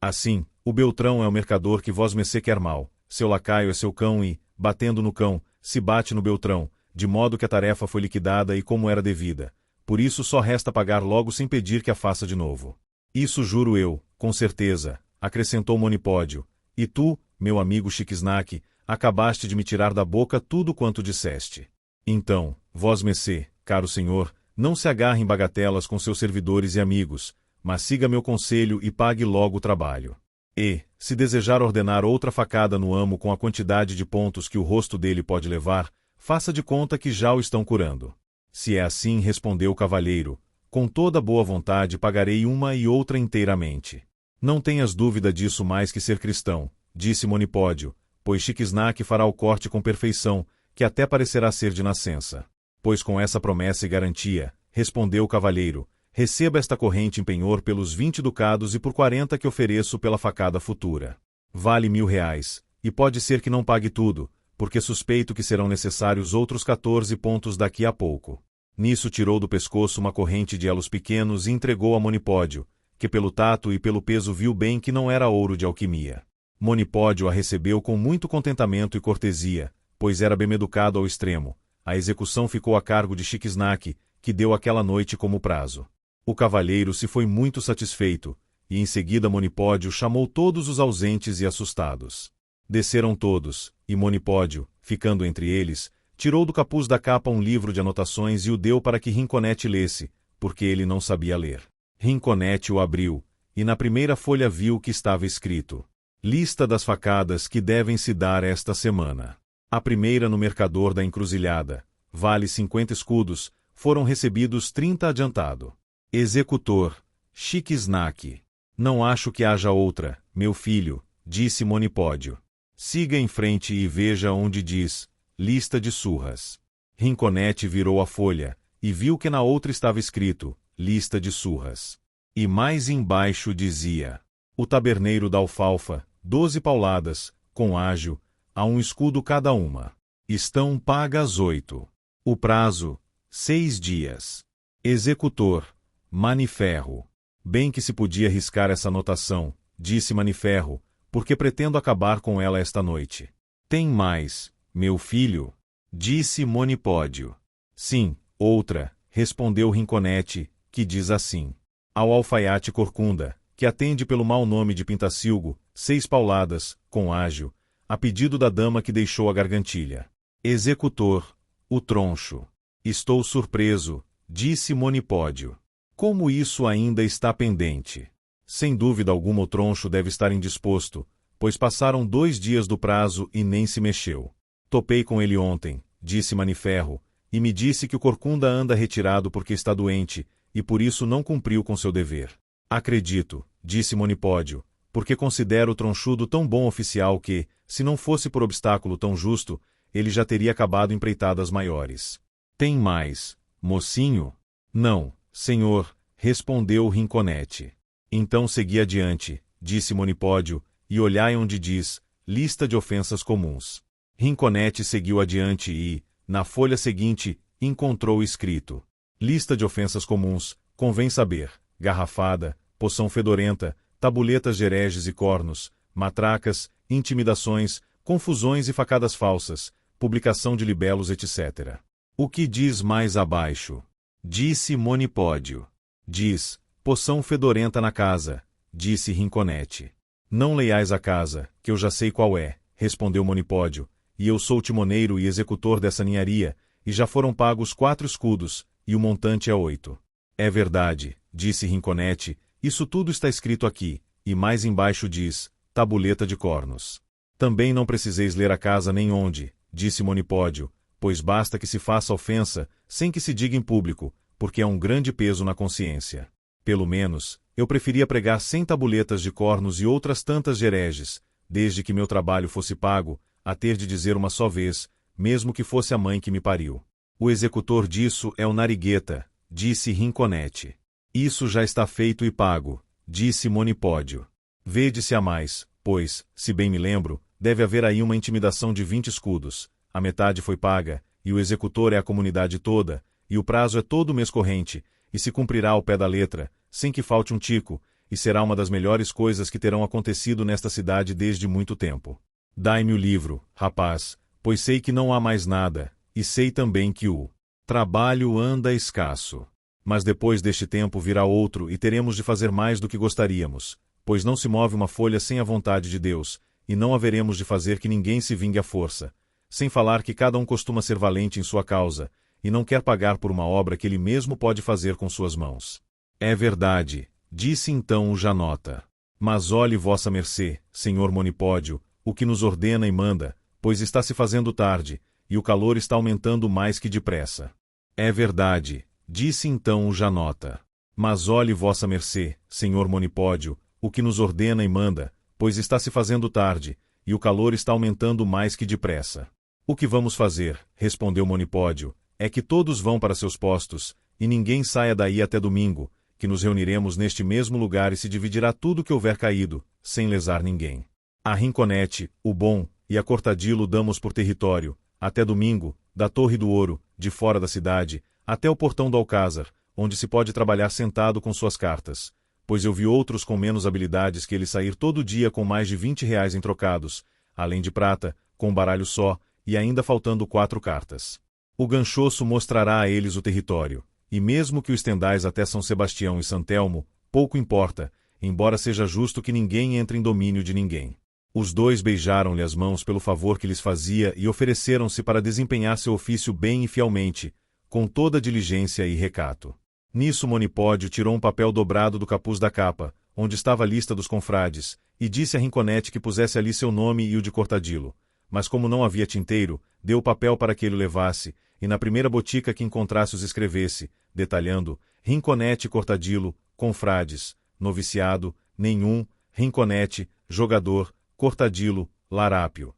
Assim, o Beltrão é o mercador que vosmecê quer mal, seu lacaio é seu cão e, batendo no cão, se bate no Beltrão, de modo que a tarefa foi liquidada e como era devida. Por isso só resta pagar logo sem pedir que a faça de novo. Isso juro eu, com certeza, acrescentou Monipódio, e tu, meu amigo Chiquisnaque, acabaste de me tirar da boca tudo quanto disseste. Então, vosmecê, caro senhor, não se agarre em bagatelas com seus servidores e amigos, mas siga meu conselho e pague logo o trabalho. E, se desejar ordenar outra facada no amo com a quantidade de pontos que o rosto dele pode levar, faça de conta que já o estão curando. Se é assim, respondeu o cavalheiro, com toda boa vontade pagarei uma e outra inteiramente. Não tenhas dúvida disso mais que ser cristão, disse Monipódio, pois Chiquisnaque fará o corte com perfeição, que até parecerá ser de nascença. Pois com essa promessa e garantia, respondeu o cavalheiro, receba esta corrente em penhor pelos 20 ducados e por 40 que ofereço pela facada futura. Vale R$1.000, e pode ser que não pague tudo, porque suspeito que serão necessários outros 14 pontos daqui a pouco. Nisso tirou do pescoço uma corrente de elos pequenos e entregou a Monipódio, que pelo tato e pelo peso viu bem que não era ouro de alquimia. Monipódio a recebeu com muito contentamento e cortesia, pois era bem-educado ao extremo. A execução ficou a cargo de Chiquisnaque, que deu aquela noite como prazo. O cavalheiro se foi muito satisfeito, e em seguida Monipódio chamou todos os ausentes e assustados. Desceram todos, e Monipódio, ficando entre eles, tirou do capuz da capa um livro de anotações e o deu para que Rinconete lesse, porque ele não sabia ler. Rinconete o abriu, e na primeira folha viu que estava escrito: Lista das facadas que devem se dar esta semana. A primeira no mercador da encruzilhada, vale 50 escudos, foram recebidos 30 adiantado. Executor, Chiquisnaque. Não acho que haja outra, meu filho, disse Monipódio. Siga em frente e veja onde diz, lista de surras. Rinconete virou a folha, e viu que na outra estava escrito, lista de surras. E mais embaixo dizia, o taberneiro da alfalfa, 12 pauladas, com ágio, a um escudo cada uma. Estão pagas 8. O prazo, 6 dias. Executor, Maniferro. Bem que se podia riscar essa anotação, disse Maniferro, porque pretendo acabar com ela esta noite. Tem mais, meu filho? Disse Monipódio. Sim, outra, respondeu Rinconete, que diz assim. Ao alfaiate Corcunda, que atende pelo mau nome de Pintacilgo, 6 pauladas, com ágio, a pedido da dama que deixou a gargantilha. Executor, o troncho. Estou surpreso, disse Monipódio. Como isso ainda está pendente? Sem dúvida alguma o troncho deve estar indisposto, pois passaram 2 dias do prazo e nem se mexeu. Topei com ele ontem, disse Maniferro, e me disse que o Corcunda anda retirado porque está doente, e por isso não cumpriu com seu dever. Acredito, disse Monipódio, porque considero o tronchudo tão bom oficial que, se não fosse por obstáculo tão justo, ele já teria acabado empreitadas maiores. Tem mais, mocinho? Não, senhor, respondeu Rinconete. Então segui adiante, disse Monipódio, e olhai onde diz, lista de ofensas comuns. Rinconete seguiu adiante e, na folha seguinte, encontrou escrito. Lista de ofensas comuns, convém saber, garrafada, poção fedorenta, tabuletas de hereges e cornos, matracas, intimidações, confusões e facadas falsas, publicação de libelos, etc. O que diz mais abaixo? Disse Monipódio. Diz, poção fedorenta na casa, disse Rinconete. Não leiais a casa, que eu já sei qual é, respondeu Monipódio, e eu sou timoneiro e executor dessa ninharia, e já foram pagos 4 escudos, e o montante é 8. É verdade, disse Rinconete, isso tudo está escrito aqui, e mais embaixo diz, tabuleta de cornos. Também não preciseis ler a casa nem onde, disse Monipódio, pois basta que se faça ofensa, sem que se diga em público, porque é um grande peso na consciência. Pelo menos, eu preferia pregar 100 tabuletas de cornos e outras tantas de hereges, desde que meu trabalho fosse pago, a ter de dizer uma só vez, mesmo que fosse a mãe que me pariu. O executor disso é o Narigueta, disse Rinconete. Isso já está feito e pago, disse Monipódio. Vede-se a mais, pois, se bem me lembro, deve haver aí uma intimidação de 20 escudos, a metade foi paga, e o executor é a comunidade toda, e o prazo é todo mês corrente, e se cumprirá ao pé da letra, sem que falte um tico, e será uma das melhores coisas que terão acontecido nesta cidade desde muito tempo. Dai-me o livro, rapaz, pois sei que não há mais nada, e sei também que o trabalho anda escasso. Mas depois deste tempo virá outro e teremos de fazer mais do que gostaríamos, pois não se move uma folha sem a vontade de Deus, e não haveremos de fazer que ninguém se vingue à força, sem falar que cada um costuma ser valente em sua causa, e não quer pagar por uma obra que ele mesmo pode fazer com suas mãos. É verdade, disse então o Janota. Mas olhe vossa mercê, senhor Monipódio, o que nos ordena e manda, pois está se fazendo tarde, e o calor está aumentando mais que depressa. É verdade, disse então o Janota. Mas olhe vossa mercê, senhor Monipódio, o que nos ordena e manda, pois está se fazendo tarde, e o calor está aumentando mais que depressa. O que vamos fazer, respondeu Monipódio, é que todos vão para seus postos, e ninguém saia daí até domingo, que nos reuniremos neste mesmo lugar e se dividirá tudo que houver caído, sem lesar ninguém. A Rinconete, o Bom, e a Cortadilo damos por território, até domingo, da Torre do Ouro, de fora da cidade, até o portão do Alcázar, onde se pode trabalhar sentado com suas cartas, pois eu vi outros com menos habilidades que ele sair todo dia com mais de 20 reais em trocados, além de prata, com um baralho só, e ainda faltando 4 cartas. O ganchoço mostrará a eles o território, e mesmo que o estendais até São Sebastião e Santelmo, pouco importa, embora seja justo que ninguém entre em domínio de ninguém. Os dois beijaram-lhe as mãos pelo favor que lhes fazia e ofereceram-se para desempenhar seu ofício bem e fielmente, com toda diligência e recato. Nisso Monipódio tirou um papel dobrado do capuz da capa, onde estava a lista dos confrades, e disse a Rinconete que pusesse ali seu nome e o de Cortadilo. Mas como não havia tinteiro, deu o papel para que ele o levasse, e na primeira botica que encontrasse os escrevesse, detalhando, Rinconete e Cortadilo, confrades, noviciado, nenhum, Rinconete, jogador, Cortadilo, larápio.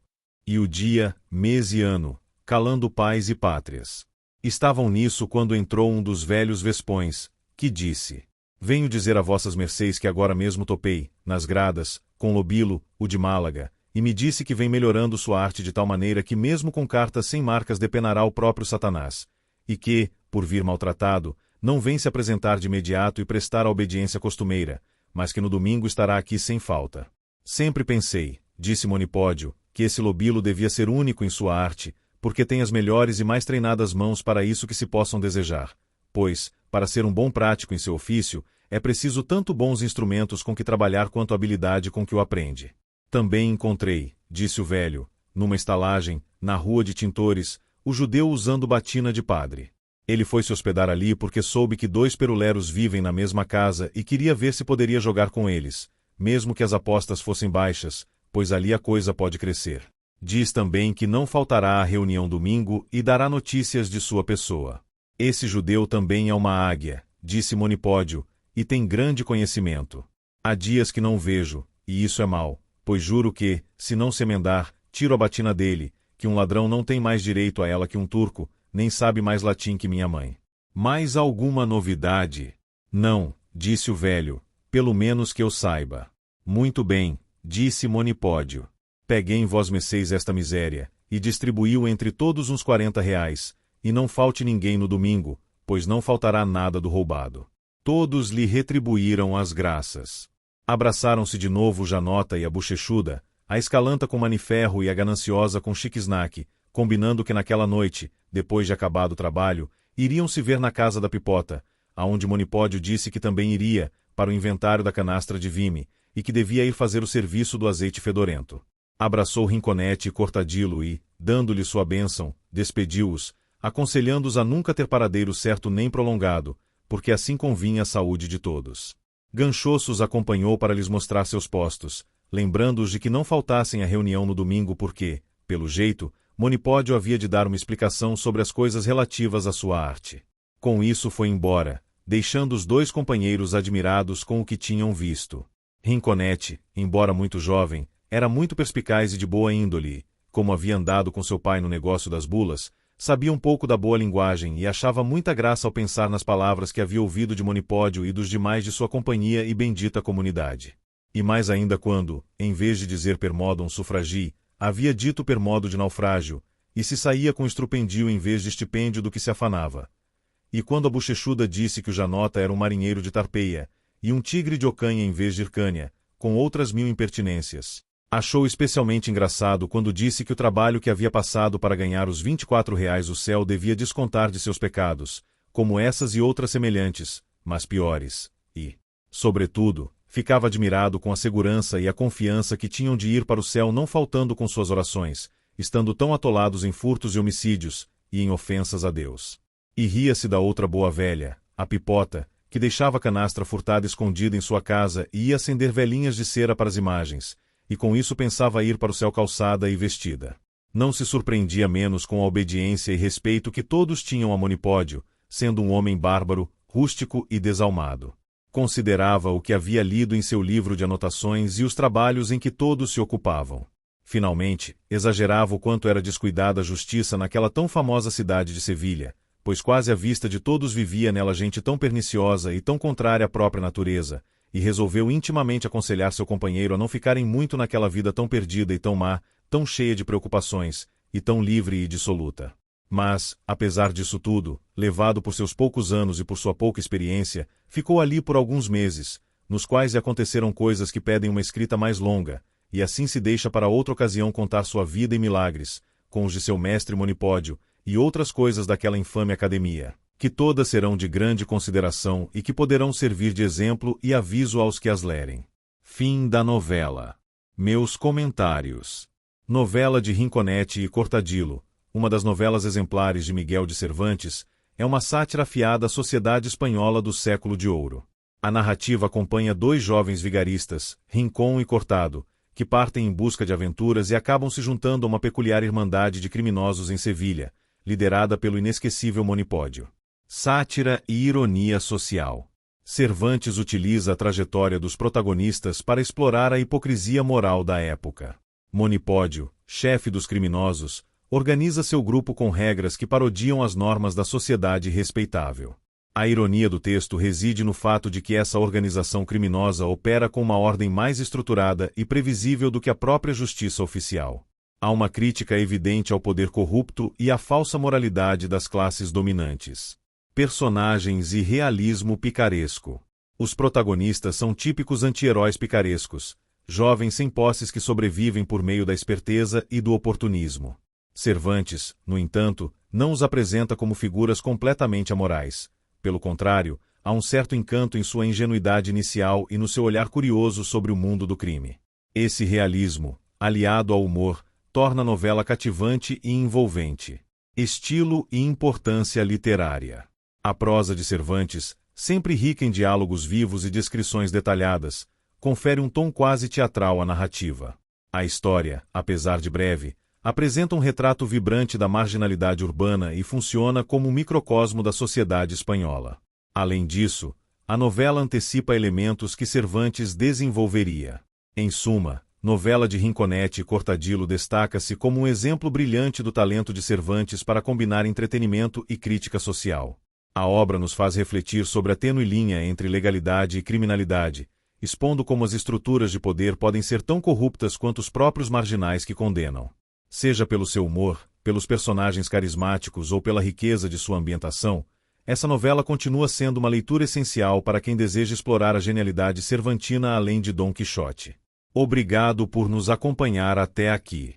E o dia, mês e ano, calando pais e pátrias. Estavam nisso quando entrou um dos velhos vespões, que disse: Venho dizer a vossas mercês que agora mesmo topei, nas gradas, com Lobilo, o de Málaga, e me disse que vem melhorando sua arte de tal maneira que mesmo com cartas sem marcas depenará o próprio Satanás, e que, por vir maltratado, não vem se apresentar de imediato e prestar a obediência costumeira, mas que no domingo estará aqui sem falta. Sempre pensei, disse Monipódio, que esse Lobilo devia ser único em sua arte, porque tem as melhores e mais treinadas mãos para isso que se possam desejar, pois, para ser um bom prático em seu ofício, é preciso tanto bons instrumentos com que trabalhar quanto a habilidade com que o aprende. Também encontrei, disse o velho, numa estalagem, na rua de Tintores, o judeu usando batina de padre. Ele foi se hospedar ali porque soube que 2 peruleros vivem na mesma casa e queria ver se poderia jogar com eles, mesmo que as apostas fossem baixas, pois ali a coisa pode crescer. Diz também que não faltará à reunião domingo e dará notícias de sua pessoa. Esse judeu também é uma águia, disse Monipódio, e tem grande conhecimento. Há dias que não vejo, e isso é mal, pois juro que, se não se emendar, tiro a batina dele, que um ladrão não tem mais direito a ela que um turco, nem sabe mais latim que minha mãe. Mais alguma novidade? Não, disse o velho, pelo menos que eu saiba. Muito bem, disse Monipódio. Peguei em vós mercês esta miséria, e distribuiu entre todos uns 40 reais, e não falte ninguém no domingo, pois não faltará nada do roubado. Todos lhe retribuíram as graças. Abraçaram-se de novo Janota e a Bochechuda, a Escalanta com Maniferro e a Gananciosa com Chiquisnaque, combinando que naquela noite, depois de acabado o trabalho, iriam se ver na casa da Pipota, aonde Monipódio disse que também iria, para o inventário da canastra de vime, e que devia ir fazer o serviço do azeite fedorento. Abraçou Rinconete e Cortadilo e, dando-lhe sua bênção, despediu-os, aconselhando-os a nunca ter paradeiro certo nem prolongado, porque assim convinha a saúde de todos. Ganchoço os acompanhou para lhes mostrar seus postos, lembrando-os de que não faltassem à reunião no domingo porque, pelo jeito, Monipódio havia de dar uma explicação sobre as coisas relativas à sua arte. Com isso foi embora, deixando os 2 companheiros admirados com o que tinham visto. Rinconete, embora muito jovem, era muito perspicaz e de boa índole, como havia andado com seu pai no negócio das bulas, sabia um pouco da boa linguagem e achava muita graça ao pensar nas palavras que havia ouvido de Monipódio e dos demais de sua companhia e bendita comunidade. E mais ainda quando, em vez de dizer per modum suffragii, havia dito per modo de naufrágio, e se saía com estrupendio em vez de estipêndio do que se afanava. E quando a Bochechuda disse que o Janota era um marinheiro de Tarpeia, e um tigre de Ocanha em vez de Hircânia, com outras 1000 impertinências. Achou especialmente engraçado quando disse que o trabalho que havia passado para ganhar os 24 reais o céu devia descontar de seus pecados, como essas e outras semelhantes, mas piores, e, sobretudo, ficava admirado com a segurança e a confiança que tinham de ir para o céu não faltando com suas orações, estando tão atolados em furtos e homicídios, e em ofensas a Deus. E ria-se da outra boa velha, a Pipota, que deixava a canastra furtada escondida em sua casa e ia acender velinhas de cera para as imagens, e com isso pensava ir para o céu calçada e vestida. Não se surpreendia menos com a obediência e respeito que todos tinham a Monipódio, sendo um homem bárbaro, rústico e desalmado. Considerava o que havia lido em seu livro de anotações e os trabalhos em que todos se ocupavam. Finalmente, exagerava o quanto era descuidada a justiça naquela tão famosa cidade de Sevilha, pois quase à vista de todos vivia nela gente tão perniciosa e tão contrária à própria natureza, e resolveu intimamente aconselhar seu companheiro a não ficarem muito naquela vida tão perdida e tão má, tão cheia de preocupações, e tão livre e dissoluta. Mas, apesar disso tudo, levado por seus poucos anos e por sua pouca experiência, ficou ali por alguns meses, nos quais lhe aconteceram coisas que pedem uma escrita mais longa, e assim se deixa para outra ocasião contar sua vida e milagres, com os de seu mestre Monipódio, e outras coisas daquela infame academia, que todas serão de grande consideração e que poderão servir de exemplo e aviso aos que as lerem. Fim da novela. Meus comentários. Novela de Rinconete e Cortadillo, uma das novelas exemplares de Miguel de Cervantes, é uma sátira afiada à sociedade espanhola do século de ouro. A narrativa acompanha dois jovens vigaristas, Rincón e Cortado, que partem em busca de aventuras e acabam se juntando a uma peculiar irmandade de criminosos em Sevilha, liderada pelo inesquecível Monipódio. Sátira e ironia social. Cervantes utiliza a trajetória dos protagonistas para explorar a hipocrisia moral da época. Monipódio, chefe dos criminosos, organiza seu grupo com regras que parodiam as normas da sociedade respeitável. A ironia do texto reside no fato de que essa organização criminosa opera com uma ordem mais estruturada e previsível do que a própria justiça oficial. Há uma crítica evidente ao poder corrupto e à falsa moralidade das classes dominantes. Personagens e realismo picaresco. Os protagonistas são típicos anti-heróis picarescos, jovens sem posses que sobrevivem por meio da esperteza e do oportunismo. Cervantes, no entanto, não os apresenta como figuras completamente amorais. Pelo contrário, há um certo encanto em sua ingenuidade inicial e no seu olhar curioso sobre o mundo do crime. Esse realismo, aliado ao humor, torna a novela cativante e envolvente. Estilo e importância literária. A prosa de Cervantes, sempre rica em diálogos vivos e descrições detalhadas, confere um tom quase teatral à narrativa. A história, apesar de breve, apresenta um retrato vibrante da marginalidade urbana e funciona como um microcosmo da sociedade espanhola. Além disso, a novela antecipa elementos que Cervantes desenvolveria. Em suma, Novela de Rinconete e Cortadillo destaca-se como um exemplo brilhante do talento de Cervantes para combinar entretenimento e crítica social. A obra nos faz refletir sobre a tênue linha entre legalidade e criminalidade, expondo como as estruturas de poder podem ser tão corruptas quanto os próprios marginais que condenam. Seja pelo seu humor, pelos personagens carismáticos ou pela riqueza de sua ambientação, essa novela continua sendo uma leitura essencial para quem deseja explorar a genialidade cervantina além de Dom Quixote. Obrigado por nos acompanhar até aqui.